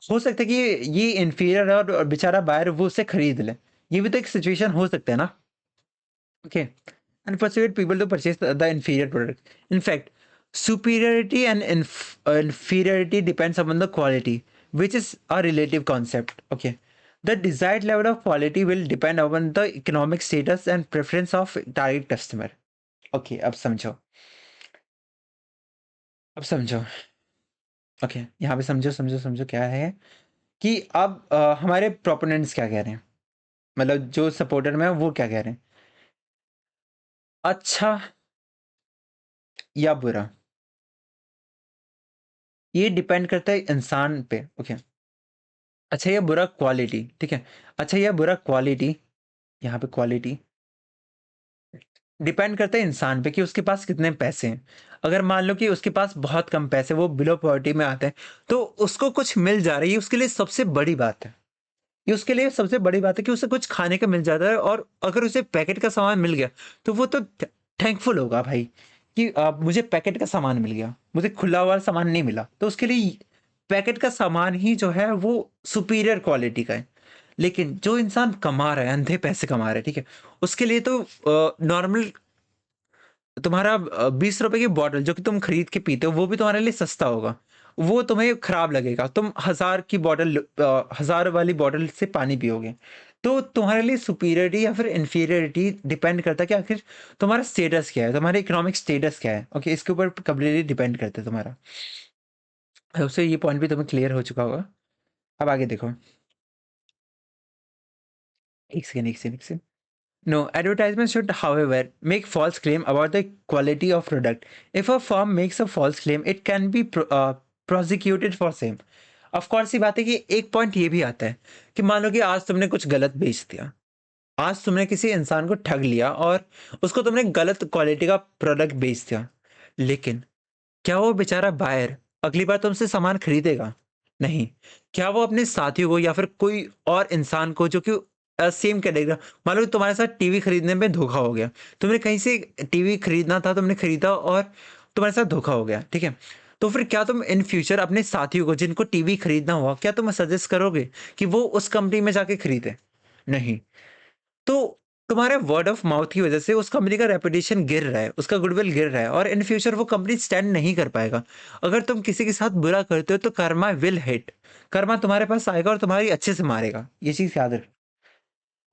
हो सकता है कि ये इंफीरियर है और बेचारा बायर वो उसे खरीद ले, ये भी तो एक सिचुएशन हो सकता है ना। Okay, and persuade people to purchase the inferior product. In fact, superiority and inferiority depends upon the quality, which is a relative concept. Okay, the desired level of quality will depend upon the economic status and preference of target customer. Okay, अब समझो, अब समझो। Okay, यहाँ पे समझो समझो समझो क्या है कि अब हमारे प्रोपोनेंट्स क्या कह रहे हैं, मतलब जो सपोर्टर में है वो क्या कह रहे हैं, अच्छा या बुरा, ये डिपेंड करता है इंसान पे। ओके, अच्छा या बुरा क्वालिटी, ठीक है, अच्छा या बुरा क्वालिटी, यहाँ पे क्वालिटी डिपेंड करता है इंसान पे कि उसके पास कितने पैसे हैं। अगर मान लो कि उसके पास बहुत कम पैसे, वो बिलो पॉवर्टी में आता है, तो उसको कुछ मिल जा रही है, उसके लिए सबसे बड़ी बात है। ये उसके लिए सबसे बड़ी बात है कि उसे कुछ खाने का मिल जाता है और अगर उसे पैकेट का सामान मिल गया तो वो तो थैंकफुल होगा भाई कि मुझे पैकेट का सामान मिल गया, मुझे खुला हुआ सामान नहीं मिला, तो उसके लिए पैकेट का सामान ही जो है वो सुपीरियर क्वालिटी का है। लेकिन जो इंसान कमा रहा है, अंधे पैसे कमा रहा है, ठीक है? उसके लिए तो नॉर्मल तुम्हारा ₹20 की बॉटल जो कि तुम खरीद के पीते हो, वो भी तुम्हारे लिए सस्ता होगा। वो तुम्हें खराब लगेगा। तुम 1000 की बॉटल 1000 वाली बॉटल से पानी पियोगे। तो तुम्हारे लिए सुपीरियरिटी या फिर इन्फीरियरिटी डिपेंड करता है कि आखिर तुम्हारा स्टेटस क्या है, तुम्हारा इकोनॉमिक स्टेटस क्या है। ओके, इसके ऊपर कंप्लीटली डिपेंड करता है तुम्हारा। उससे ये पॉइंट भी तुम्हें क्लियर हो चुका होगा। अब आगे देखो। एक सेकंड, एक सेकंड, एक second. No, advertisement should, however, make false claim about the quality of product. If a firm makes a false claim, it can be prosecuted for same. Of course, ये बात है कि एक पॉइंट ये भी आता है कि मान लो कि आज तुमने कुछ गलत बेच दिया। आज तुमने किसी इंसान को ठग लिया और उसको तुमने गलत क्वालिटी का प्रोडक्ट बेच दिया। लेकिन क्या वो बेचारा बायर अगली बार तुमसे सामान खरीदेगा? नहीं। क्या वो अपने साथियों को या फिर कोई और इंसान को जो कि सेम कैटेगरी, मान लो तुम्हारे साथ टीवी खरीदने में धोखा हो गया। तुमने कहीं से टीवी खरीदना था, तुमने खरीदा और तुम्हारे साथ धोखा हो गया, ठीक है? तो फिर क्या तुम इन फ्यूचर अपने साथियों को जिनको टीवी खरीदना हुआ, क्या तुम सजेस्ट करोगे कि वो उस कंपनी में जाके खरीदें? नहीं। तो तुम्हारे वर्ड ऑफ माउथ की वजह से उस कंपनी का रेपुटेशन गिर रहा है, उसका गुडविल गिर रहा है और इन फ्यूचर वो कंपनी स्टैंड नहीं कर पाएगा। अगर तुम किसी के साथ बुरा करते हो तो कर्मा विल हिट। कर्मा तुम्हारे पास आएगा और तुम्हारी अच्छे से मारेगा। ये चीज़ याद रख।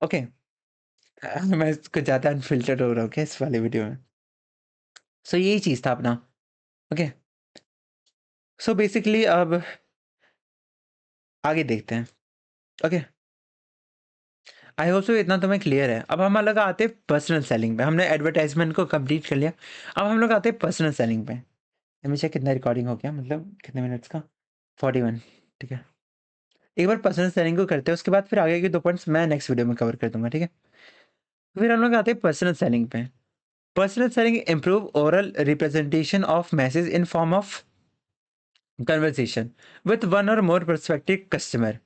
ओके। मैं कुछ ज़्यादा अनफ़िल्टर्ड हो रहा हूँ क्या इस वाले वीडियो में? सो यही चीज़ था अपना। ओके। सो बेसिकली अब आगे देखते हैं। ओके। आई होप सो इतना तुम्हें क्लियर है। अब हम लोग आते हैं पर्सनल सेलिंग पे। हमने एडवर्टाइज़मेंट को कंप्लीट कर लिया। अब हम लोग आते हैं पर्सनल सेलिंग पे। लेट मी चेक कितना रिकॉर्डिंग हो गया, मतलब कितने मिनट्स का? 41। ठीक है। एक बार पर्सनल सेलिंग को करते हैं, उसके बाद फिर आगे के 2 पॉइंट्स मैं नेक्स्ट वीडियो में कवर कर दूँगा, ठीक है? फिर हम लोग आते हैं पर्सनल सेलिंग पे। Personal selling improve oral representation of message in form of conversation with one और more prospective customer.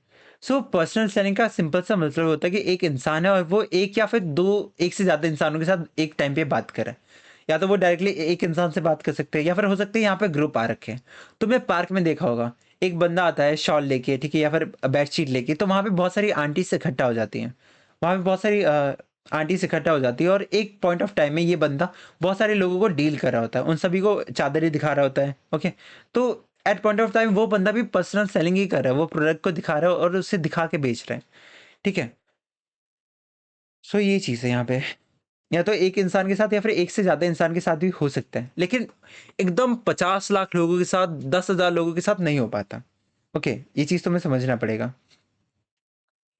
So personal selling का सिंपल सा मतलब होता है कि एक इंसान है और वो एक या फिर दो, एक से ज़्यादा इंसानों के साथ एक टाइम पे बात कर रहा है। या तो वो डायरेक्टली एक इंसान से बात कर सकते हैं या फिर हो सकता है यहाँ पे ग्रुप आ रखे हैं। तुमने पार्क में देखा होगा, एक बंदा आता है शॉल लेके, ठीक है, या फिर बेडशीट लेके, तो वहाँ पे बहुत सारी आंटीज इकट्ठा हो जाती हैं। वहाँ पे बहुत सारी आंटीज इकट्ठा हो जाती है और एक पॉइंट ऑफ टाइम में ये बंदा बहुत सारे लोगों को डील कर रहा होता है, उन सभी को चादरें दिखा रहा होता है। ओके। तो एट पॉइंट ऑफ टाइम वो बंदा भी पर्सनल सेलिंग ही कर रहा है, वो प्रोडक्ट को दिखा रहा है और उसे दिखा के बेच रहा है, ठीक है? सो ये चीज़ है यहाँ पे। या तो एक इंसान के साथ या फिर एक से ज़्यादा इंसान के साथ भी हो सकता है, लेकिन एकदम 50 लाख लोगों के साथ, 10,000 लोगों के साथ नहीं हो पाता। ओके, ये चीज़ तुम्हें समझना पड़ेगा।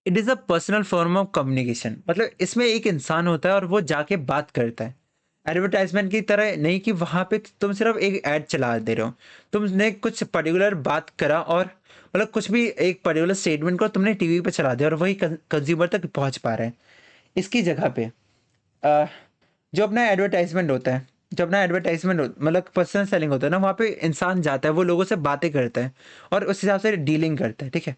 It is a personal form of communication, मतलब इसमें एक इंसान होता है और वो जाके बात करता है। एडवर्टाइज़मेंट की तरह नहीं कि वहाँ पे तुम सिर्फ़ एक ऐड चला दे रहे हो। तुमने कुछ पर्टिकुलर बात करा और मतलब कुछ भी एक पर्टिकुलर स्टेटमेंट को तुमने टीवी पे चला दिया और वही कंज़्यूमर तक पहुँच पा रहा है। इसकी जगह पे अ, जो अपना एडवर्टाइज़मेंट होता है, जो अपना एडवर्टाइज़मेंट हो मतलब पर्सनल सेलिंग होता है ना, वहाँ पे इंसान जाता है, वो लोगों से बातें करता है और उस हिसाब से डीलिंग करता है, ठीक है?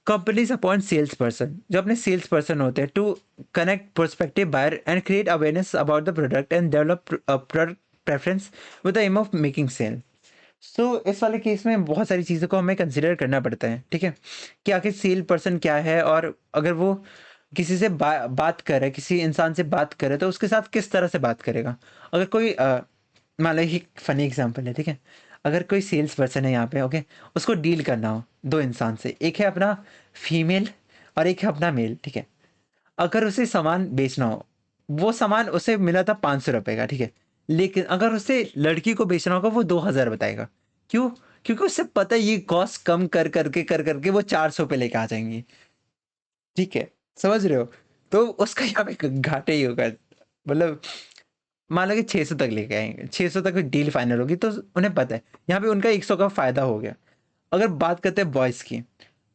कंपनीज अपॉइंट सेल्स पर्सन, जो अपने सेल्स पर्सन होते हैं to connect prospective buyer and create awareness about the product and develop product preference with the aim of making sale. So इस वाले केस में बहुत सारी चीज़ों को हमें कंसिडर करना पड़ता है, ठीक है? कि आखिर सेल पर्सन क्या है और अगर वो किसी से बात कर रहा है, किसी इंसान से बात कर रहा है, तो उसके साथ किस तरह से बात करेगा। अगर कोई मान लो एक फ़नी एग्ज़ाम्पल है, ठीक है? अगर कोई सेल्स पर्सन है यहाँ पे, ओके, उसको डील करना हो 2 इंसान से, एक है अपना फीमेल और एक है अपना मेल, ठीक है? अगर उसे सामान बेचना हो, वो सामान उसे मिला था ₹500 का, ठीक है? लेकिन अगर उसे लड़की को बेचना होगा, वो 2000 बताएगा। क्यों? क्योंकि उसे पता है ये कॉस्ट कम कर करके वो 400 पे लेके आ जाएँगी, ठीक है? समझ रहे हो? तो उसका यहाँ पे घाटा ही होगा। मतलब मान लो कि 600 तक लेके आएँगे, 600 तक डील फाइनल होगी, तो उन्हें पता है, यहाँ पे उनका 100 का फ़ायदा हो गया। अगर बात करते हैं बॉयज़ की,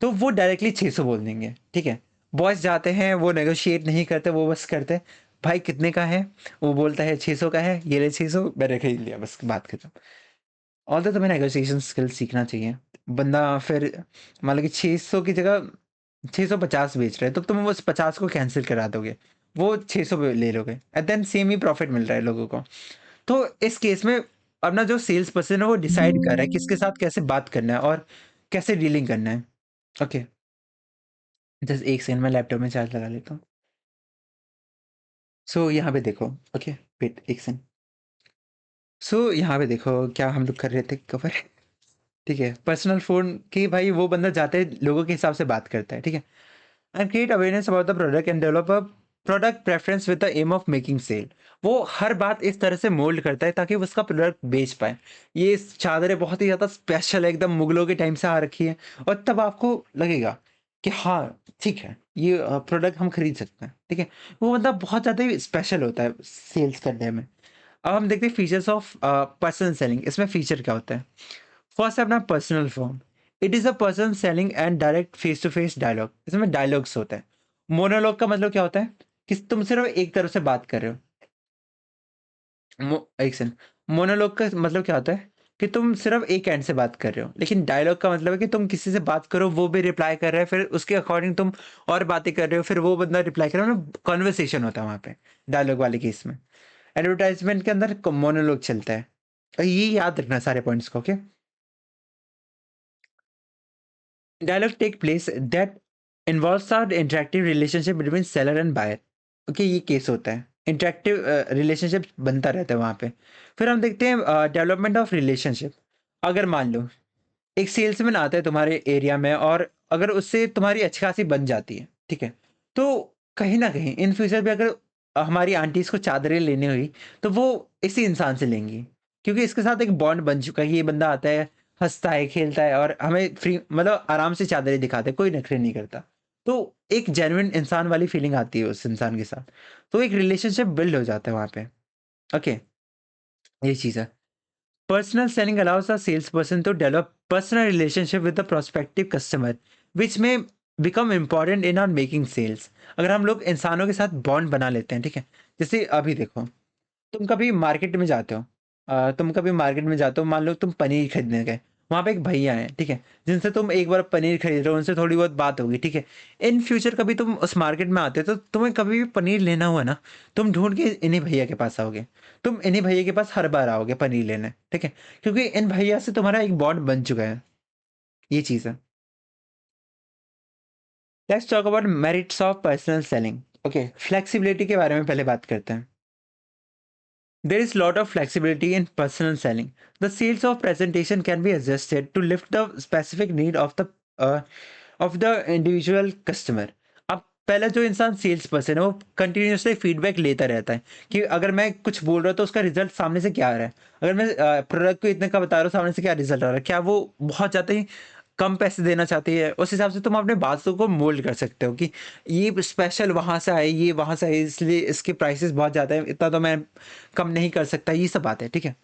तो वो डायरेक्टली 600 बोल देंगे, ठीक है? बॉयज़ जाते हैं, वो नेगोशिएट नहीं करते, वो बस करते हैं, भाई कितने का है? वो बोलता है 600 का है, ये ले 600, मैंने खरीद लिया, बस बात खत्म। ऑल्दो तुम्हें नेगोशिएशन स्किल्स सीखना चाहिए। बंदा फिर मान लो कि 600 की जगह 650 बेच रहा है, तो तुम उस 50 को कैंसल करा दोगे। वो 600 पे ले लोगे। एट देन सेम ही प्रॉफिट मिल रहा है लोगों को। तो इस केस में अपना जो सेल्स पर्सन है वो डिसाइड कर रहा है किसके साथ कैसे बात करना है और कैसे डीलिंग करना है। ओके, जस्ट 1 सेकंड मैं लैपटॉप में चार्ज लगा लेता हूँ। सो यहाँ पे देखो, ओके, वेट 1 सेकंड। सो यहाँ पे देखो क्या हम लोग कर रहे थे कवर। ठीक है, पर्सनल फ़ोन कि भाई वो बंदा जाते लोगों के हिसाब से बात करता है, ठीक है? And create awareness about the product and develop a product preference with the aim of making sale. वो हर बात इस तरह से मोल्ड करता है ताकि वो उसका प्रोडक्ट बेच पाए। ये चादरें बहुत ही ज़्यादा स्पेशल है, एकदम मुगलों के टाइम से आ रखी है और तब आपको लगेगा कि हाँ, ठीक है, ये प्रोडक्ट हम खरीद सकते हैं, ठीक है? वो बंदा बहुत ज़्यादा ही स्पेशल होता है सेल्स करने में। अब हम देखते हैं फीचर्स ऑफ पर्सनल सेलिंग। इसमें फीचर क्या होता है? फर्स्ट है अपना personal form. It is a person selling and direct face to face dialogue. इसमें डायलॉग्स होते हैं। मोनोलॉग का मतलब क्या होता है कि तुम सिर्फ एक तरफ से बात कर रहे हो। एक सेकंड। मोनोलॉग का मतलब क्या होता है कि तुम सिर्फ एक एंड से बात कर रहे हो, लेकिन डायलॉग का मतलब है कि तुम किसी से बात करो, वो भी रिप्लाई कर रहा है, फिर उसके अकॉर्डिंग तुम और बातें कर रहे हो, फिर वो बंदा रिप्लाई कर रहा है, मतलब कॉन्वर्सेशन होता है वहाँ पे डायलॉग वाले केस में। एडवर्टाइजमेंट के अंदर मोनोलॉग चलता है। और ये याद रखना सारे पॉइंट्स को, okay? Dialogue take place that involves our interactive relationship between seller and buyer. Okay, ये केस होता है। इंटरेक्टिव रिलेशनशिप बनता रहता है वहाँ पे। फिर हम देखते हैं डेवलपमेंट ऑफ रिलेशनशिप। अगर मान लो एक सेल्समैन आता है तुम्हारे एरिया में और अगर उससे तुम्हारी अच्छी खासी बन जाती है, ठीक है? तो कहीं न कहीं इन फ्यूचर भी अगर हमारी आंटीज़ को चादरें लेनी हुई, तो वो इसी इंसान से लेंगी। क्योंकि इसके साथ एक बॉन्ड बन चुका है कि ये बंदा आता है, हँसता है, खेलता है और हमें फ्री मतलब आराम से चादरें दिखाता है, कोई नखरे नहीं करता। तो एक जेन्युइन इंसान वाली फीलिंग आती है उस इंसान के साथ। तो एक रिलेशनशिप बिल्ड हो जाता है वहाँ पे। ओके, ये चीज़ है। Personal selling allows a salesperson to develop personal relationship with the prospective customer, which may become important in our making sales। अगर हम लोग इंसानों के साथ बॉन्ड बना लेते हैं, ठीक है? जैसे अभी देखो, तुम कभी मार्केट में जाते हो, तुम कभी मार्केट में जाते हो, मान लो तुम पनीर खरीदने गए, वहाँ पे एक भैया हैं, ठीक है? जिनसे तुम एक बार पनीर खरीद रहे हो, उनसे थोड़ी बहुत बात होगी, ठीक है? इन फ्यूचर कभी तुम उस मार्केट में आते हो, तो तुम्हें कभी भी पनीर लेना हुआ ना, तुम ढूँढ के इन्हीं भैया के पास आओगे। तुम इन्हीं भैया के पास हर बार आओगे पनीर लेने, ठीक है? क्योंकि इन भैया से तुम्हारा एक बॉन्ड बन चुका है, ये चीज़ है। Let's talk about merits of personal selling. Okay, flexibility के बारे में पहले बात करते हैं। There is lot of flexibility in personal selling. The sales of presentation can be adjusted to lift the specific need uh, of the individual customer. अब पहला जो इंसान सेल्स पर्सन है वो कंटिन्यूअसली फीडबैक लेता रहता है कि अगर मैं कुछ बोल रहा हूँ तो उसका रिजल्ट सामने से क्या आ रहा है। अगर मैं प्रोडक्ट को इतने का बता रहा हूँ सामने से क्या रिजल्ट आ रहा है, क्या वो बहुत ज़्यादा ही कम पैसे देना चाहती है, उस हिसाब से तुम अपने बातों को मोल्ड कर सकते हो कि ये स्पेशल वहाँ से आए, ये वहाँ से आए, इसलिए इसके प्राइसेस बहुत ज़्यादा है, इतना तो मैं कम नहीं कर सकता, ये सब बात है, ठीक है?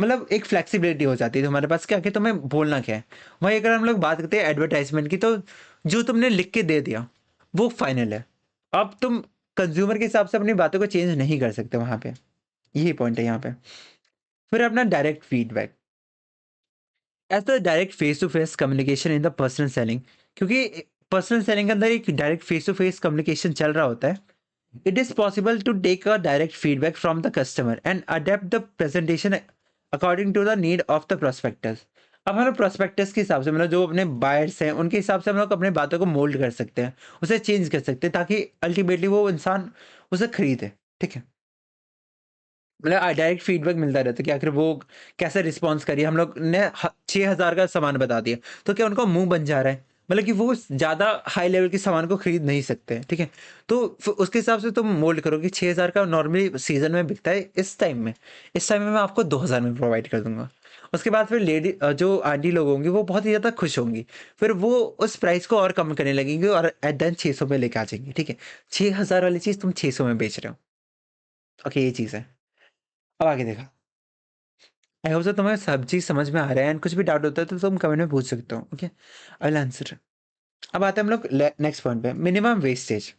मतलब एक फ्लेक्सिबिलिटी हो जाती है तुम्हारे पास क्या कि तुम्हें बोलना क्या है। वहीं अगर हम लोग बात करते हैं एडवर्टाइजमेंट की, तो जो तुमने लिख के दे दिया, वो फाइनल है। अब तुम कंज़्यूमर के हिसाब से अपनी बातों को चेंज नहीं कर सकते वहाँ पे, यही पॉइंट है यहाँ पे। फिर अपना direct feedback. As the direct face to face communication in the personal selling, क्योंकि पर्सनल सेलिंग के अंदर एक direct face to face communication चल रहा होता है। It is possible to take a direct feedback from the customer and adapt the presentation according to the need of the prospectus। अब हम लोग प्रोस्पेक्टस के हिसाब से मतलब जो अपने बायर्स हैं उनके हिसाब से हम लोग अपने बातों को मोल्ड कर सकते हैं, उसे चेंज कर सकते हैं ताकि अल्टीमेटली वो इंसान उसे खरीदे, ठीक है? मतलब डायरेक्ट फीडबैक मिलता रहता है कि आखिर वो कैसे रिस्पॉन्स करिए। हम लोग ने 6,000 का सामान बता दिया तो क्या उनका मुंह बन जा रहा है, मतलब कि वो ज़्यादा हाई लेवल के सामान को खरीद नहीं सकते हैं, ठीक है? तो उसके हिसाब से तुम मोल्ड करो कि 6,000 का नॉर्मली सीजन में बिकता है इस टाइम में, इस टाइम में मैं आपको 2,000 में प्रोवाइड कर दूंगा। उसके बाद फिर जो आंटी लोग होंगी वो बहुत ही ज़्यादा खुश होंगी, फिर वो उस प्राइस को और कम करने लगेंगे और एट देन 600 पे लेके आ जाएंगे, ठीक है? 6,000 वाली चीज़ तुम 600 में बेच रहे हो। ओके, ये चीज़ है। अब आगे देखा। आई होप सो तुम्हें सब चीज़ समझ में आ रहा है एंड कुछ भी डाउट होता है तो तुम कमेंट में पूछ सकते हो, ओके? I will answer. अब आते हैं हम लोग नेक्स्ट पॉइंट पे, minimum wastage.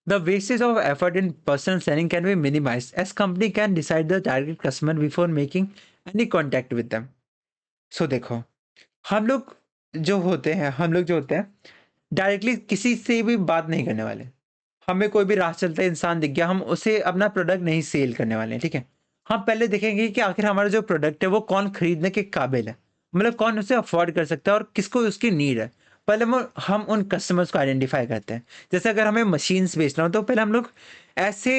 The wastage of effort in personal selling can be minimized as company can decide the target customer before making any contact with them. So देखो, हम लोग हम लोग जो होते हैं डायरेक्टली किसी से भी बात नहीं करने वाले। हमें कोई भी राह चलता इंसान दिख गया, हम उसे अपना प्रोडक्ट नहीं सेल करने वाले हैं, ठीक है? हम पहले देखेंगे कि आखिर हमारा जो प्रोडक्ट है वो कौन खरीदने के काबिल है, मतलब कौन उसे अफोर्ड कर सकता है और किसको उसकी नीड है। पहले हम उन कस्टमर्स को आइडेंटिफाई करते हैं। जैसे अगर हमें मशीन्स बेचना हो तो पहले हम लोग ऐसे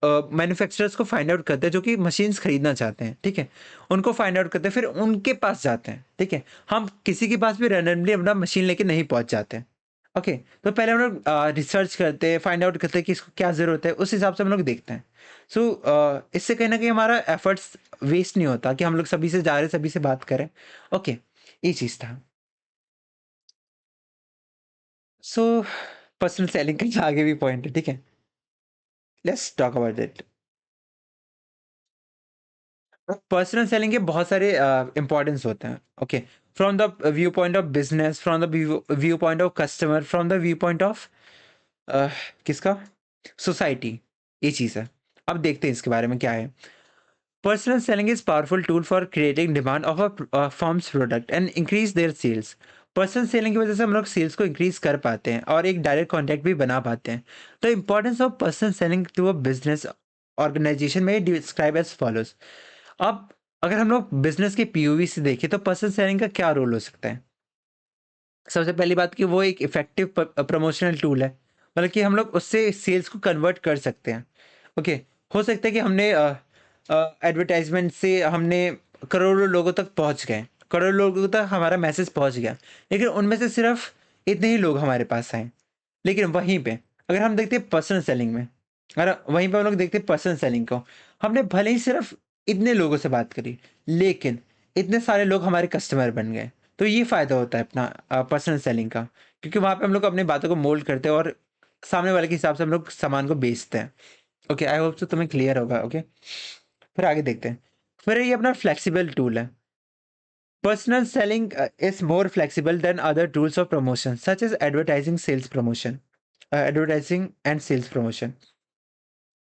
मैन्युफैक्चरर्स को फाइंड आउट करते हैं जो कि मशीन्स खरीदना चाहते हैं, ठीक है? उनको फाइंड आउट करते हैं, फिर उनके पास जाते हैं, ठीक है? हम किसी के पास भी रैंडमली अपना मशीन लेके नहीं पहुँच जाते हैं। ओके, तो पहले हम लोग रिसर्च करते हैं, फाइंड आउट करते हैं कि इसको क्या ज़रूरत है, उस हिसाब से हम लोग देखते हैं। सो इससे कहीं न कहीं हमारा एफर्ट्स वेस्ट नहीं होता कि हम लोग सभी से जा रहे हैं, सभी से बात करें। ओके, ये चीज़ था। सो पर्सनल सेलिंग का आगे भी पॉइंट है, ठीक है? Let's talk about it. Personal selling के बहुत सारे इम्पोर्टेंस होते हैं। Okay, from the view point of business, from the view point of customer, from the view point of किसका? सोसाइटी, ये चीज़ है। अब देखते हैं इसके बारे में क्या है। Personal selling is powerful tool for creating demand of a firm's product and increase their sales. Personal selling की वजह से हम लोग सेल्स को इंक्रीज कर पाते हैं और एक डायरेक्ट कॉन्टैक्ट भी बना पाते हैं। The importance of personal selling to a business organisation में डिस्क्राइब एज फॉलोज। अब अगर हम लोग बिजनेस के पीओवी से देखें तो पर्सनल सेलिंग का क्या रोल हो सकता है? सबसे पहली बात कि वो एक इफेक्टिव प्रमोशनल टूल है, मतलब कि हम लोग उससे सेल्स को कन्वर्ट कर सकते हैं। ओके, हो सकता है कि हमने एडवर्टाइजमेंट से हमने करोड़ों लोगों तक पहुंच गए, करोड़ों लोगों तक हमारा मैसेज पहुंच गया, लेकिन उनमें से सिर्फ इतने ही लोग हमारे पास आए। लेकिन वहीं पे अगर हम देखते हैं पर्सनल सेलिंग में, अगर वहीं पे हम लोग देखते हैं पर्सनल सेलिंग को, हमने भले ही सिर्फ इतने लोगों से बात करी, लेकिन इतने सारे लोग हमारे कस्टमर बन गए। तो ये फ़ायदा होता है अपना पर्सनल सेलिंग का, क्योंकि वहाँ पे हम लोग अपनी बातों को मोल्ड करते हैं और सामने वाले के हिसाब से हम लोग सामान को बेचते हैं। ओके, आई होप सो तुम्हें क्लियर होगा। ओके, फिर आगे देखते हैं। फिर ये अपना फ्लेक्सिबल टूल है। Personal selling is more flexible than other tools of promotion such as advertising and sales promotion.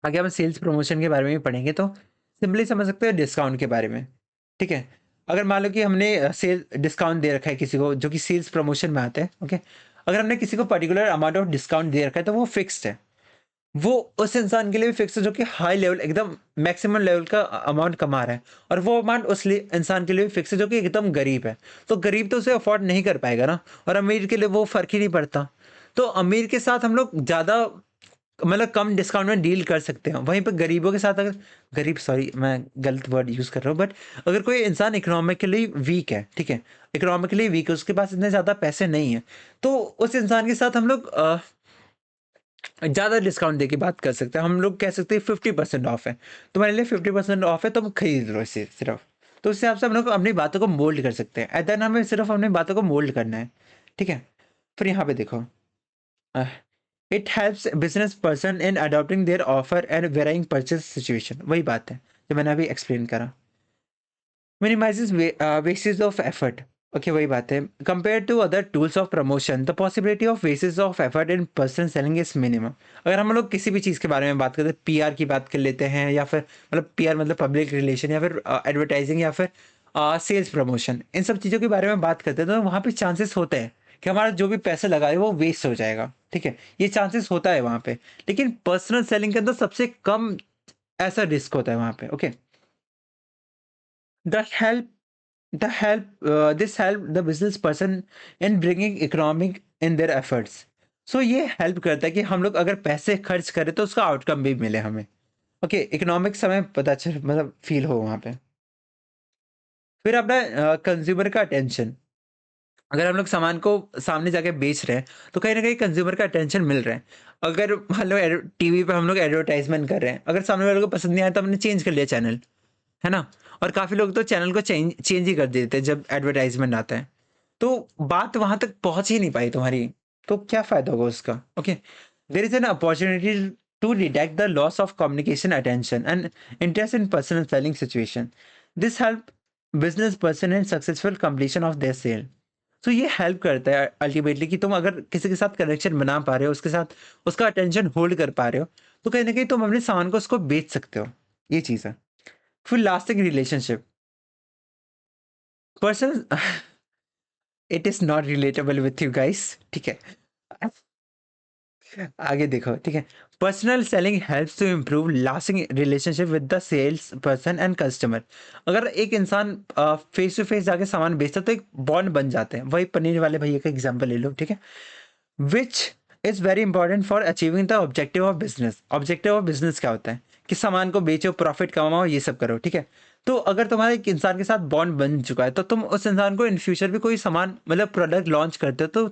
आगे हम सेल्स प्रमोशन के बारे में भी पढ़ेंगे, तो सिंपली समझ सकते हैं डिस्काउंट के बारे में, ठीक है? अगर मान लो कि हमने सेल डिस्काउंट दे रखा है किसी को जो कि सेल्स प्रमोशन में आते हैं, ओके? अगर हमने किसी को पर्टिकुलर अमाउंट ऑफ डिस्काउंट दे रखा है तो वो फिक्स्ड है। वो उस इंसान के लिए भी फिक्स है जो कि हाई लेवल एकदम मैक्सिमम लेवल का अमाउंट कमा रहा है, और वो अमाउंट उस लिए इंसान के लिए भी फिक्स है जो कि एकदम गरीब है। तो गरीब तो उसे अफोर्ड नहीं कर पाएगा ना, और अमीर के लिए वो फ़र्क ही नहीं पड़ता। तो अमीर के साथ हम लोग ज़्यादा मतलब कम डिस्काउंट में डील कर सकते हैं। वहीं पे गरीबों के साथ अगर गरीब सॉरी मैं गलत वर्ड यूज़ कर रहा हूँ, बट अगर कोई इंसान इकोनॉमिकली वीक है, ठीक है? इकोनॉमिकली वीक है, उसके पास इतने ज़्यादा पैसे नहीं हैं, तो उस इंसान के साथ हम लोग ज़्यादा डिस्काउंट देके बात कर सकते हैं। हम लोग कह सकते हैं 50% ऑफ है, तुम्हारे लिए 50% ऑफ है, तुम खरीद लो इसे सिर्फ। तो उस हिसाब से हम लोग अपनी बातों को मोल्ड कर सकते हैं। एट देन हमें सिर्फ अपनी बातों को मोल्ड करना है, ठीक है? फिर यहाँ पे देखो, it helps business person in adopting their offer and varying purchase situation. वही बात है जो मैंने अभी एक्सप्लेन करा। Minimises wastage of effort. Okay, वही बात है। Compare to other tools of promotion the possibility of wastage of effort in person selling is minimum. अगर हम लोग किसी भी चीज़ के बारे में बात करते हैं, पीआर की बात कर लेते हैं, या फिर मतलब पीआर मतलब पब्लिक रिलेशन, या फिर एडवर्टाइजिंग, या फिर सेल्स प्रमोशन, इन सब चीज़ों के बारे में बात करते हैं, तो वहाँ पे चांसेस होते हैं कि हमारा जो भी पैसा लगा है वो वेस्ट हो जाएगा, ठीक है? ये चांसेस होता है वहाँ पे। लेकिन पर्सनल सेलिंग के अंदर सबसे कम ऐसा रिस्क होता है वहाँ पे। Okay, the help this help the business person in bringing economic in their efforts. सो ये हेल्प करता है कि हम लोग अगर पैसे खर्च करें तो उसका आउटकम भी मिले हमें। ओके, इकोनॉमिक्स हमें पता चल मतलब फील हो वहाँ पे। फिर अपना कंज्यूमर का अटेंशन। अगर हम लोग सामान को सामने जाके बेच रहे हैं तो कहीं ना कहीं कंज्यूमर का अटेंशन मिल रहा है। अगर मान लो टीवी पे हम लोग एडवर्टाइजमेंट कर रहे हैं, अगर सामने वालों को पसंद नहीं आया तो हमने चेंज कर लिया चैनल, है ना? और काफ़ी लोग तो चैनल को चेंज चेंज ही कर देते हैं जब एडवर्टाइज़मेंट आता है। तो बात वहाँ तक पहुँच ही नहीं पाई तुम्हारी, तो क्या फ़ायदा होगा उसका? Okay. There is an opportunity to detect the loss of communication attention and interest in personal selling situation. This help business person in successful completion of their sale. तो ये हेल्प करता है अल्टीमेटली कि तुम अगर किसी के साथ कनेक्शन बना पा रहे हो, उसके साथ उसका अटेंशन होल्ड कर पा रहे हो, तो कहीं न कहीं तुम अपने सामान को उसको बेच सकते हो। ये चीज़ है। फिर lasting relationship. Person it is not relatable with you guys, ठीक है? आगे देखो, ठीक है। Personal selling helps to improve lasting relationship with the sales person and customer. अगर एक इंसान फेस टू फेस जाके सामान बेचता है तो एक बॉन्ड बन जाते हैं। वही पनीर वाले भैया का एग्जांपल ले लो, ठीक है। Which is very important for achieving the objective of business. Objective of business क्या होता है कि सामान को बेचो, प्रॉफिट कमाओ, ये सब करो, ठीक है। तो अगर तुम्हारे एक इंसान के साथ बॉन्ड बन चुका है तो तुम उस इंसान को इन फ्यूचर भी कोई सामान मतलब प्रोडक्ट लॉन्च करते हो तो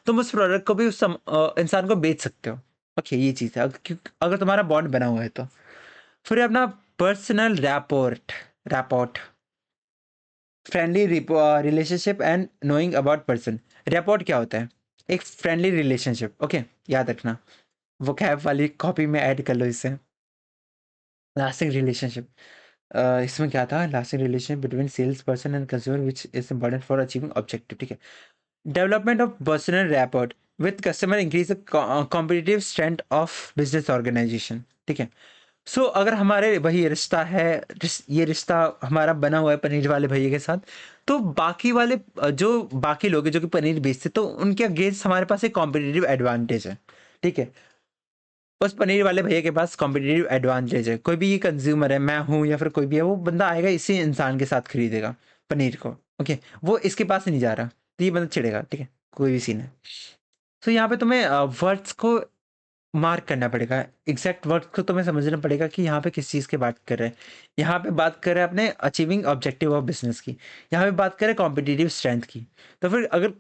तुम उस प्रोडक्ट को भी इंसान को बेच सकते हो। ओके, ये चीज़ है अगर तुम्हारा बॉन्ड बना हुआ है तो। फिर अपना personal rapport rapport friendly relationship and knowing about person. Rapport क्या होता है? एक फ्रेंडली रिलेशनशिप। ओके, याद रखना, वो कैब वाली कॉपी में ऐड कर लो इसे। लास्टिंग रिलेशनशिप, इसमें क्या था? Lasting relation between sales person and consumer which is important for achieving objective, ठीक है। Development of personal rapport with customer increase competitive strength of business organisation, ठीक है। सो अगर हमारे वही रिश्ता है, ये रिश्ता हमारा बना हुआ है पनीर वाले भैया के साथ, तो बाकी वाले जो बाकी लोग हैं जो कि पनीर बेचते, तो उनके अगेंस्ट हमारे पास एक कॉम्पिटिटिव एडवांटेज है, ठीक है। उस पनीर वाले भैया के पास कॉम्पिटिटिव एडवांटेज है। कोई भी ये कंज्यूमर है, मैं हूँ या फिर कोई भी है, वो बंदा आएगा इसी इंसान के साथ खरीदेगा पनीर को। ओके, वो इसके पास नहीं जा रहा, तो ये बंदा चिढ़ेगा, ठीक है। कोई भी सीन है। तो यहाँ पे तुम्हें वर्ड्स को मार्क करना पड़ेगा, एग्जैक्ट वर्ड्स को तुम्हें समझना पड़ेगा कि यहाँ पे किस चीज़ की बात कर रहे हैं। यहाँ पे बात कर रहे हैं अपने अचीविंग ऑब्जेक्टिव ऑफ बिजनेस की, यहाँ पे बात कर रहे हैं कॉम्पिटिटिव स्ट्रेंथ की। तो फिर अगर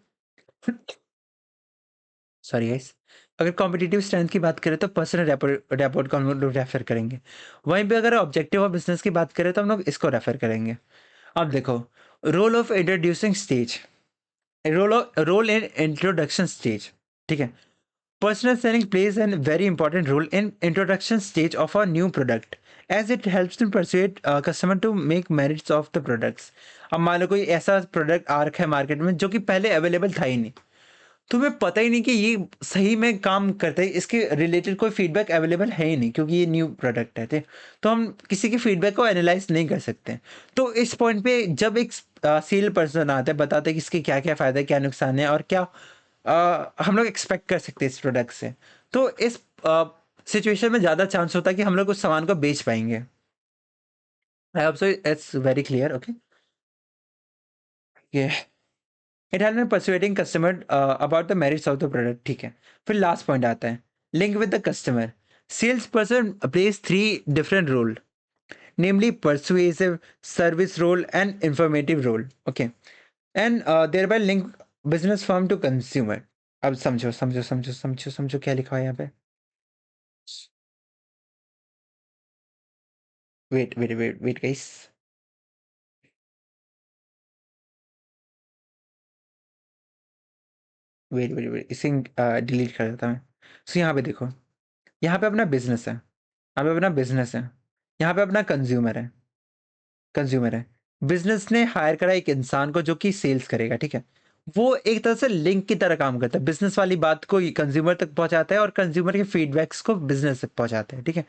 सॉरी गाइस, अगर कॉम्पिटिटिव स्ट्रेंथ की बात करें तो पर्सनल रैपोर्ट को हम लोग रेफर करेंगे। वहीं पे अगर ऑब्जेक्टिव ऑफ बिजनेस की बात करें तो हम लोग इसको रेफर करेंगे। अब देखो, role of introducing stage, role in introduction stage, ठीक है। Personal selling plays a very important role in introduction stage of a new product as it helps to persuade customer to make merits of the products। अब मान लो कोई ऐसा product आ रखा है market में जो कि पहले अवेलेबल था ही नहीं, तुम्हें पता ही नहीं कि ये सही में काम करता है, इसके रिलेटेड कोई फीडबैक अवेलेबल है ही नहीं क्योंकि ये न्यू प्रोडक्ट है, ठीक? तो हम किसी के फीडबैक को एनालाइज नहीं कर सकते। तो इस पॉइंट पे जब एक सेल पर्सन आता है, बताते हैं कि इसके क्या क्या फ़ायदा है, क्या नुकसान है और क्या हम लोग एक्सपेक्ट कर सकते हैं इस प्रोडक्ट से। तो इस सिचुएशन में ज़्यादा चांस होता है कि हम लोग उस सामान को बेच पाएंगे। I hope so it's very clear. Okay, ये इट हेल्प में persuading customer about the merits of the product, ठीक है। फिर लास्ट पॉइंट आता है link with the customer. Sales person place three different role, namely persuasive, service role and informative role. Okay, and thereby link business firm to consumer. अब समझो समझो समझो समझो समझो क्या लिखा है यहाँ पे। Wait wait wait wait guys, wait wait wait, इसे डिलीट कर देता मैं। सो यहाँ पे देखो, यहाँ पे अपना बिजनेस है, यहाँ पे अपना बिजनेस है, यहाँ पे अपना कंज्यूमर है, कंज्यूमर है। बिजनेस ने हायर करा एक इंसान को जो कि सेल्स करेगा, ठीक है। वो एक तरह से लिंक की तरह काम करता है, बिजनेस वाली बात को कंज्यूमर तक पहुंचाता है और कंज्यूमर के फीडबैक्स को बिजनेस तक पहुंचाता है, ठीक है।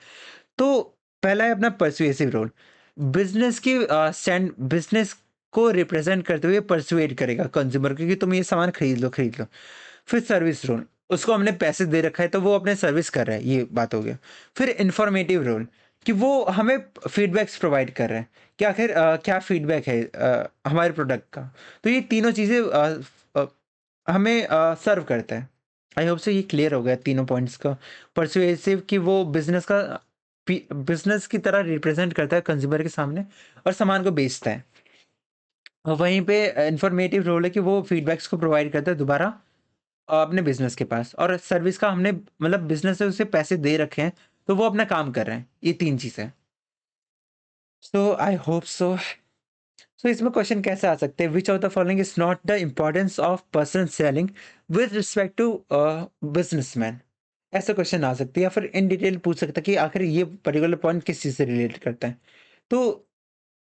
तो पहला है अपना परसुएसिव रोल, बिजनेस की स्टैंड, बिजनेस को रिप्रेजेंट करते हुए परसुएड करेगा कंज्यूमर को कि तुम ये सामान खरीद लो खरीद लो। फिर सर्विस रोल, उसको हमने पैसे दे रखा है तो वो अपने सर्विस कर रहा है, ये बात हो गया। फिर इंफॉर्मेटिव रोल कि वो हमें फीडबैक्स प्रोवाइड कर रहे हैं कि आखिर क्या फीडबैक है हमारे प्रोडक्ट का। तो ये तीनों चीज़ें हमें सर्व करता है। आई होप से ये क्लियर हो गया तीनों पॉइंट्स का। परसुएसिव कि वो बिजनेस का बिजनेस की तरह रिप्रेजेंट करता है कंज्यूमर के सामने और सामान को बेचता है। और वहीं पे इंफॉर्मेटिव रोल है कि वो फीडबैक्स को प्रोवाइड करता है दोबारा अपने बिजनेस के पास, और सर्विस का हमने मतलब बिजनेस से उसे पैसे दे रखे हैं तो वो अपना काम कर रहे हैं। ये तीन चीज़ें। सो आई होप सो। सो इसमें क्वेश्चन कैसे आ सकते हैं, which of the following is not the importance of person selling with respect to businessman. ऐसा क्वेश्चन आ सकती है, या फिर इन डिटेल पूछ सकता है कि आखिर ये पर्टिकुलर पॉइंट किस चीज़ से रिलेट करता है। तो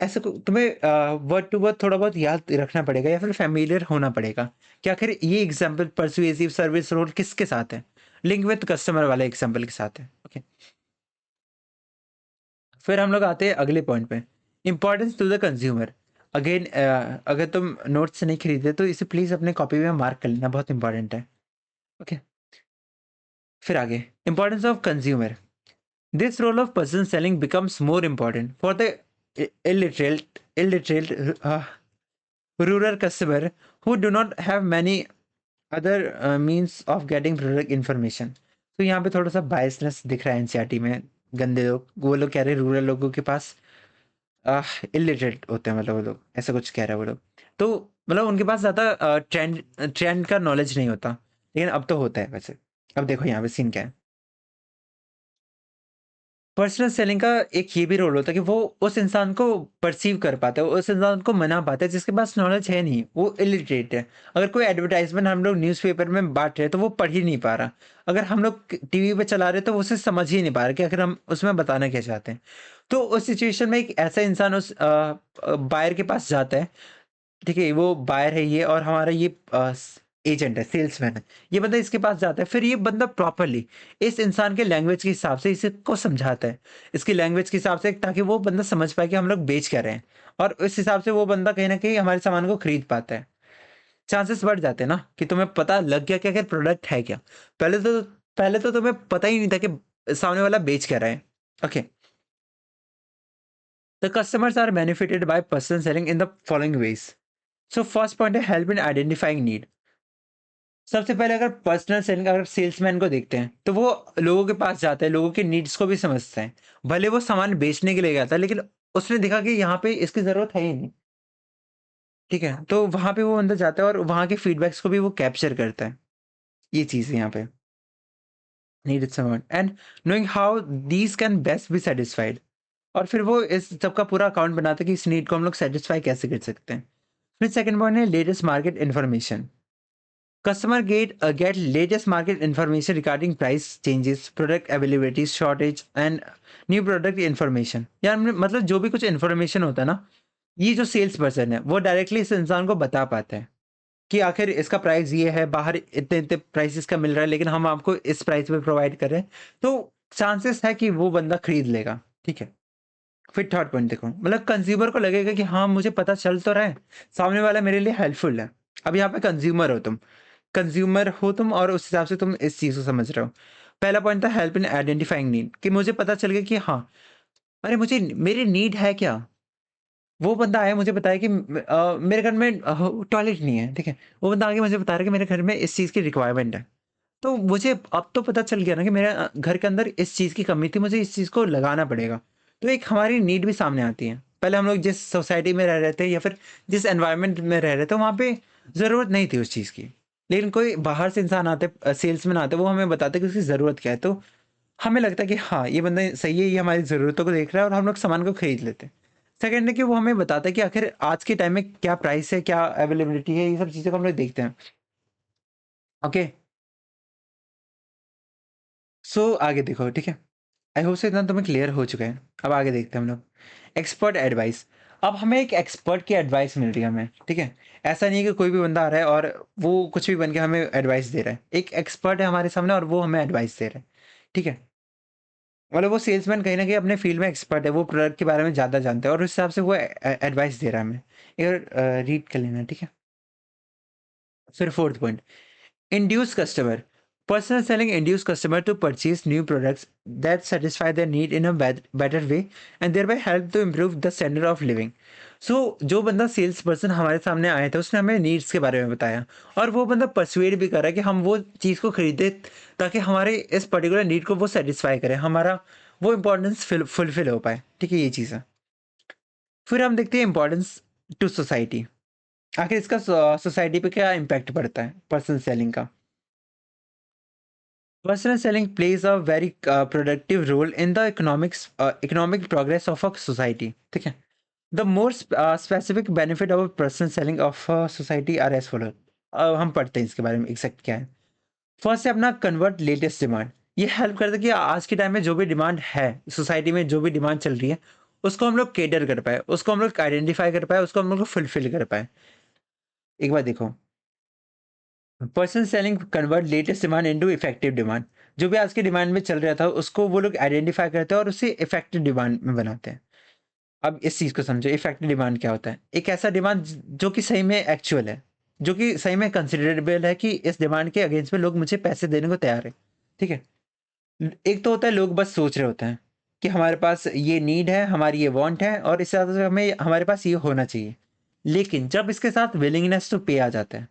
ऐसा तुम्हें वर्ड टू वर्ड थोड़ा बहुत याद रखना पड़ेगा या फिर फैमिलियर होना पड़ेगा कि आखिर ये एग्जाम्पल परसुएसिव सर्विस रोल किसके साथ है। लिंक विद कस्टमर वाले एग्जाम्पल के साथ है। ओके, फिर हम लोग आते हैं अगले पॉइंट पे, importance to the consumer. Again, अगर तुम नोट से नहीं खरीदे तो इसे प्लीज़ अपने कॉपी में मार्क कर लेना, बहुत इंपॉर्टेंट है। ओके, फिर आगे importance of consumer. This role of person selling becomes more important for the illiterate rural customer who do not have many other means of getting product information। तो यहाँ पे थोड़ा सा बायसनेस दिख रहा है एनसीईआरटी में। गंदे लोग, वो लोग कह रहे हैं रूरल लोगों के पास इलिटरेट होते हैं, मतलब वो लोग ऐसा कुछ कह रहे हैं वो लोग। तो मतलब उनके पास ज़्यादा ट्रेंड ट्रेंड का नॉलेज नहीं होता, लेकिन अब तो होता है वैसे। अब देखो यहाँ पे सीन क्या है। पर्सनल सेलिंग का एक ये भी रोल होता है कि वो उस इंसान को परसीव कर पाता है, उस इंसान को मना पाता है जिसके पास नॉलेज है नहीं, वो इलिटरेट है। अगर कोई एडवर्टाइजमेंट हम लोग न्यूज़पेपर में बाँट रहे हैं तो वो पढ़ ही नहीं पा रहा। अगर हम लोग टीवी पे चला रहे हैं तो वो उसे समझ ही नहीं पा रहा कि आखिर हम उसमें बताना क्या चाहते हैं। तो उस सिचुएशन में एक ऐसा इंसान उस बायर के पास जाता है, ठीक है? वो बायर है ये और हमारा ये एजेंट है, सेल्समैन है। ये बंदा इसके पास जाता है, फिर ये बंदा प्रॉपर्ली इस इंसान के लैंग्वेज के हिसाब से इसको समझाता है। इसकी लैंग्वेज के हिसाब से, ताकि वो बंदा समझ पाए कि हम लोग बेच क्या रहे हैं, और उस हिसाब से वो बंदा कहीं न कहीं हमारे सामान को खरीद पाता है। चांसेस बढ़ जाते हैं ना कि तुम्हें पता लग गया कि आखिर प्रोडक्ट है क्या। पहले तो तुम्हें पता ही नहीं था कि सामने वाला बेच क्या रहा है। Okay. The customers are benefited by person selling in the following ways. So first point है हेल्प इन आइडेंटिफाइंग नीड। सबसे पहले अगर पर्सनल सेलिंग, अगर सेल्समैन को देखते हैं तो वो लोगों के पास जाता है, लोगों के नीड्स को भी समझता है। भले वो सामान बेचने के लिए गया था, लेकिन उसने देखा कि यहाँ पे इसकी ज़रूरत है ही नहीं, ठीक है? तो वहाँ पे वो अंदर जाता है और वहाँ के फीडबैक्स को भी वो कैप्चर करता है। ये चीज़ है यहाँ पे, needed someone and knowing how these can best B satisfied. और फिर वो इस सब का पूरा अकाउंट बनाता है कि इस नीड को हम लोग सैटिस्फाई कैसे कर सकते हैं। फिर सेकंड पॉइंट है latest market information. Customer get latest market information regarding price changes, product availability, shortage and new product information। यार मतलब जो भी कुछ इन्फॉर्मेशन होता है ना, ये जो सेल्स पर्सन है वो डायरेक्टली इस इंसान को बता पाता है कि आखिर इसका प्राइस ये है, बाहर इतने इतने प्राइसेस का मिल रहा है, लेकिन हम आपको इस प्राइस पे प्रोवाइड कर रहे हैं। तो चांसेस है कि वो बंदा खरीद लेगा, ठीक है? फिर थर्ड पॉइंट देखो, मतलब कंज्यूमर को लगेगा कि हाँ, मुझे पता चल तो रहा है, सामने वाला मेरे लिए हेल्पफुल है। अब यहाँ पे कंज्यूमर हो तुम और उस हिसाब से तुम इस चीज़ को समझ रहे हो। पहला पॉइंट था हेल्प इन आइडेंटिफाइंग नीड, कि मुझे पता चल गया कि हाँ, अरे मुझे मेरी नीड है क्या? वो बंदा आया मुझे बताया कि मेरे घर में टॉयलेट नहीं है, ठीक है? वो बंदा आके मुझे बता रहा है कि मेरे घर में इस चीज़ की रिक्वायरमेंट है। तो मुझे अब तो पता चल गया ना कि मेरे घर के अंदर इस चीज़ की कमी थी, मुझे इस चीज़ को लगाना पड़ेगा। तो एक हमारी नीड भी सामने आती है। पहले हम लोग जिस सोसाइटी में रह रहे थे या फिर जिस एनवायरनमेंट में रह रहे थे, वहाँ पे ज़रूरत नहीं थी उस चीज़ की। लेकिन कोई बाहर से इंसान आते, सेल्समैन आते, वो हमें बताते कि उसकी ज़रूरत क्या है। तो हमें लगता है कि हाँ, ये बंदा सही है, ये हमारी ज़रूरतों को देख रहा है और हम लोग सामान को खरीद लेते हैं। सेकंड है कि वो हमें बताता है कि आखिर आज के टाइम में क्या प्राइस है, क्या अवेलेबिलिटी है, ये सब चीज़ों को हम लोग देखते हैं। ओके, सो आगे देखो, ठीक है? आई होप सो इतना तुम्हें क्लियर हो चुका है। अब आगे देखते हैं हम लोग। Expert advice. अब हमें एक एक्सपर्ट की एडवाइस मिल रही है हमें, ठीक है? ऐसा नहीं है कि कोई भी बंदा आ रहा है और वो कुछ भी बन के हमें एडवाइस दे रहा है। एक एक्सपर्ट है हमारे सामने और वो हमें एडवाइस दे रहा है, ठीक है? मतलब वो सेल्समैन कहीं न कहीं अपने फील्ड में एक्सपर्ट है, वो प्रोडक्ट के बारे में ज़्यादा जानता है और उस हिसाब से वो एडवाइस दे रहा है हमें। एक बार रीड कर लेना, ठीक है? फिर fourth point, induce customer. Personal selling induce customer to purchase new products that satisfy their need in a better way and thereby help to improve the standard of living. So जो बंदा sales person हमारे सामने आया था उसने हमें needs के बारे में बताया और वो बंदा परसुएड भी कर रहा है कि हम वो चीज़ को खरीदें ताकि हमारे इस पर्टिकुलर नीड को वो सेटिस्फाई करे, हमारा वो इम्पोर्टेंस फुलफिल हो पाए, ठीक है? ये चीज़ है। फिर हम देखते हैं इम्पोर्टेंस टू सोसाइटी। आखिर इसका सोसाइटी पे क्या इम्पैक्ट पड़ता है पर्सनल सेलिंग का। Personal selling plays a very productive role in the economic progress of a society. ठीक है? The more specific benefit of personal selling of a society are as follow. हम पढ़ते हैं इसके बारे में एग्जैक्ट क्या है। फर्स्ट है अपना कन्वर्ट लेटेस्ट डिमांड। ये हेल्प करता है कि आज के टाइम में जो भी डिमांड है, सोसाइटी में जो भी डिमांड चल रही है, उसको हम लोग केटर कर पाए, उसको हम लोग आइडेंटिफाई कर पाए, उसको हम लोग फुलफिल कर पाए। एक बार देखो, person selling convert latest demand into effective demand. जो भी आज की डिमांड में चल रहा था उसको वो लोग आइडेंटिफाई करते हैं और उसे इफेक्टिव डिमांड में बनाते हैं। अब इस चीज़ को समझो, इफेक्टिव डिमांड क्या होता है? एक ऐसा डिमांड जो कि सही में एक्चुअल है, जो कि सही में कंसिडरेबल है कि इस डिमांड के अगेंस्ट में लोग मुझे पैसे देने को तैयार है, ठीक है? एक तो होता है लोग बस सोच रहे होते हैं कि हमारे पास ये नीड है, हमारी ये वांट है और इससे ज़्यादा से हमें हमारे पास ये होना चाहिए। लेकिन जब इसके साथ विलिंगनेस टू पे आ जाता है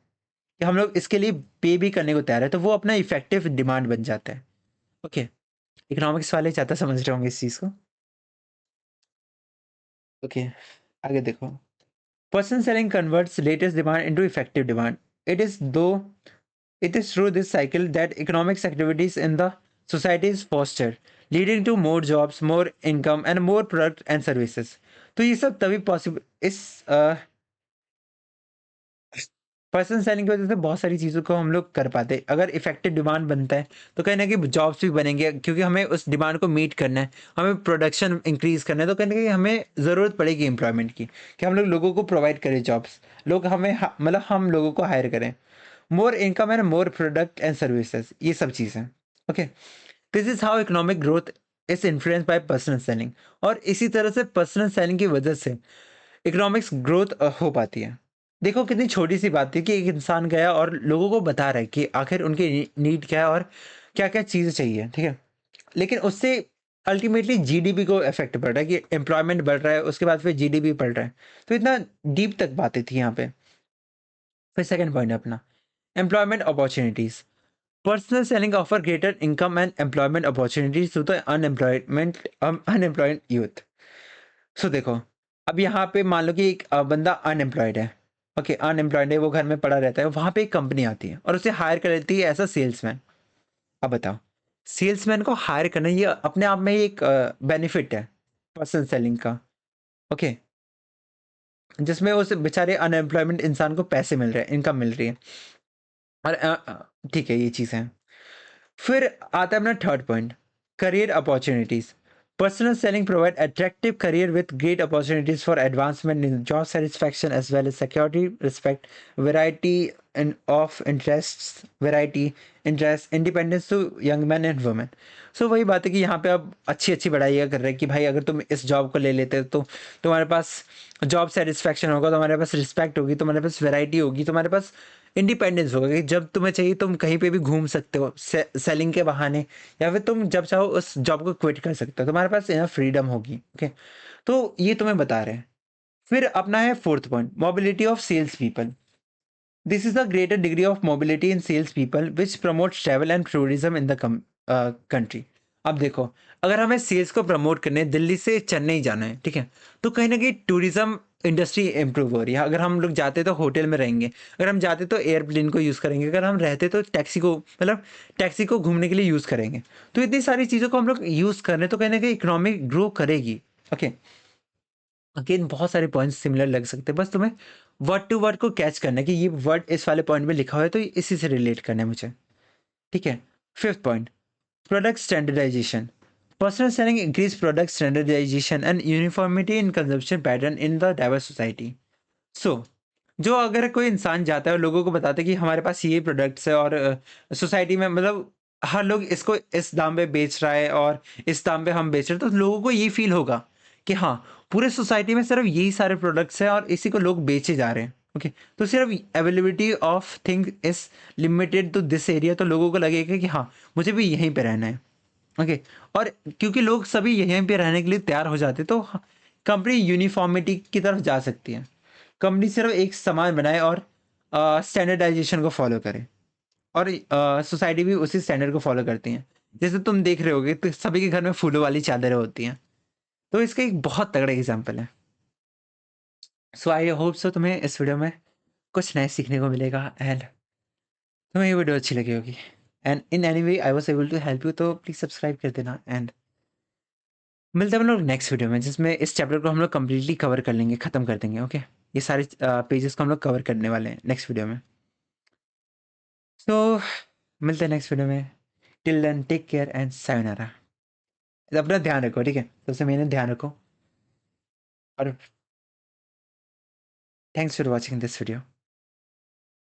कि हम लोग इसके लिए पे भी करने को तैयार है, तो वो अपना इफेक्टिव डिमांड बन जाता है। ओके, इकोनॉमिक्स वाले ज़्यादा समझ रहे होंगे इस चीज़ को। ओके, आगे देखो। Person selling converts latest demand into effective demand. It is दो It is through this cycle that economic activities in the society is fostered, leading to more jobs, more income, and more products and services. तो ये सब तभी possible इस person selling की वजह से बहुत सारी चीज़ों को हम लोग कर पाते हैं। अगर इफेक्टिव डिमांड बनता है तो कहीं ना कहीं जॉब्स भी बनेंगे, क्योंकि हमें उस डिमांड को मीट करना है, हमें प्रोडक्शन इंक्रीज करना है, तो कहीं ना कहीं हमें ज़रूरत पड़ेगी एम्प्लॉयमेंट की कि हम लोग लोगों को प्रोवाइड करें जॉब्स, लोग हमें मतलब हम लोगों को हायर करें। More income and more product and services, ये सब चीज़ें। Okay, this is how economic growth is influence by personal selling. और इसी तरह से पर्सनल सेलिंग की वजह से इकोनॉमिक्स ग्रोथ हो पाती है। देखो कितनी छोटी सी बात थी कि एक इंसान गया और लोगों को बता रहा है कि आखिर उनकी नीड क्या है और क्या क्या चीज़ें चाहिए, ठीक है। लेकिन उससे अल्टीमेटली जीडीपी को इफेक्ट पड़ रहा है कि एम्प्लॉयमेंट बढ़ रहा है, उसके बाद फिर जीडीपी बढ़ रहा है। तो इतना डीप तक बातें थी यहाँ पे। फिर सेकंड पॉइंट है अपना employment opportunities. Personal selling offer greater income and employment opportunities to the unemployed youth. So देखो, अब यहाँ पे मान लो कि एक बंदा अनएम्प्लॉयड है। ओके, अनएम्प्लॉयड है, वो घर में पड़ा रहता है, वहाँ पे एक कंपनी आती है और उसे हायर कर लेती है एज अ सेल्समैन। अब बताओ, सेल्समैन को हायर करना ये अपने आप में ही एक बेनिफिट है पर्सनल सेलिंग का। ओके, जिसमें उस बेचारे अनएम्प्लॉयमेंट इंसान को पैसे मिल रहे हैं, इनकम मिल रही है। और ठीक है, ये चीज़ है। फिर आता है अपना third point, career opportunities. Personal selling provide attractive career with great opportunities for advancement in job satisfaction as well as security, respect, variety of interest, variety interest, independence to young man and women. So वही बात है कि यहाँ पे आप अच्छी अच्छी बढ़ाइयाँ कर रहे हैं कि भाई अगर तुम इस जॉब को ले लेते हो तो तुम्हारे पास जॉब सेटिस्फैक्शन होगा, तुम्हारे पास रिस्पेक्ट होगी, तुम्हारे पास वैरायटी होगी, तुम्हारे पास इंडिपेंडेंस होगा कि जब तुम्हें चाहिए तुम कहीं पे भी घूम सकते हो सेलिंग के बहाने, या फिर तुम जब चाहो उस जॉब को क्विट कर सकते हो, तुम्हारे पास इनफ फ्रीडम होगी। ओके, तो ये तुम्हें बता रहे हैं। फिर अपना है fourth point, mobility of sales people. This is a greater degree of mobility in sales people which promotes travel and tourism in the country. अब देखो, अगर हमें सेल्स को प्रमोट करने दिल्ली से चेन्नई जाना है, ठीक है, तो कहीं ना कहीं टूरिज्म इंडस्ट्री इंप्रूव हो रही है। अगर हम लोग जाते तो होटल में रहेंगे, अगर हम जाते तो एयरप्लेन को यूज़ करेंगे, अगर हम रहते तो टैक्सी को, मतलब टैक्सी को घूमने के लिए यूज़ करेंगे। तो इतनी सारी चीज़ों को हम लोग यूज़ कर रहे हैं, तो कहीं ना कहीं इकोनॉमी ग्रो करेगी। ओके, अगेन बहुत सारे पॉइंट्स सिमिलर लग सकते हैं, बस तुम्हें वर्ड टू वर्ड को कैच करना है कि ये वर्ड इस वाले पॉइंट में लिखा हुआ है तो इसी से रिलेट करना है मुझे, ठीक है। Fifth point, product standardization. Personal selling increase product standardization and uniformity in consumption pattern in the diverse society. So जो अगर कोई इंसान जाता है और लोगों को बताता है कि हमारे पास ये प्रोडक्ट्स है और सोसाइटी में मतलब हर लोग इसको इस दाम पे बेच रहा है और इस दाम पे हम बेच रहे हैं, तो लोगों को ये फील होगा कि हाँ, पूरे सोसाइटी में सिर्फ यही सारे प्रोडक्ट्स हैं और इसी को लोग बेचे जा रहे हैं। ओके, तो सिर्फ availability of thing is limited to this area, तो लोगों को लगेगा कि हाँ, मुझे भी यहीं पे रहना है। ओके, और क्योंकि लोग सभी यहीं पे रहने के लिए तैयार हो जाते हैं, तो कंपनी यूनिफॉर्मिटी की तरफ जा सकती है। कंपनी सिर्फ एक समान बनाए और स्टैंडर्डाइजेशन को फॉलो करे, और सोसाइटी भी उसी स्टैंडर्ड को फॉलो करती हैं। जैसे तुम देख रहे होगे तो सभी के घर में फूलों वाली चादरें होती हैं, तो इसका एक बहुत तगड़ा एग्जाम्पल है। सो आई होप सो तुम्हें इस वीडियो में कुछ नया सीखने को मिलेगा एंड तुम्हें ये वीडियो अच्छी लगी होगी। And in any way I was able to help you, तो प्लीज़ सब्सक्राइब कर देना। एंड मिलते हैं हम लोग नेक्स्ट वीडियो में, जिसमें इस चैप्टर को हम लोग कम्प्लीटली कवर कर लेंगे, ख़त्म कर देंगे। ओके, ये सारे पेजेस को हम लोग कवर करने वाले हैं नेक्स्ट वीडियो में। सो मिलते हैं नेक्स्ट वीडियो में। Till then take care and sayonara. अपना ध्यान रखो, ठीक है, सबसे मेन ध्यान रखो। और thanks for watching this video.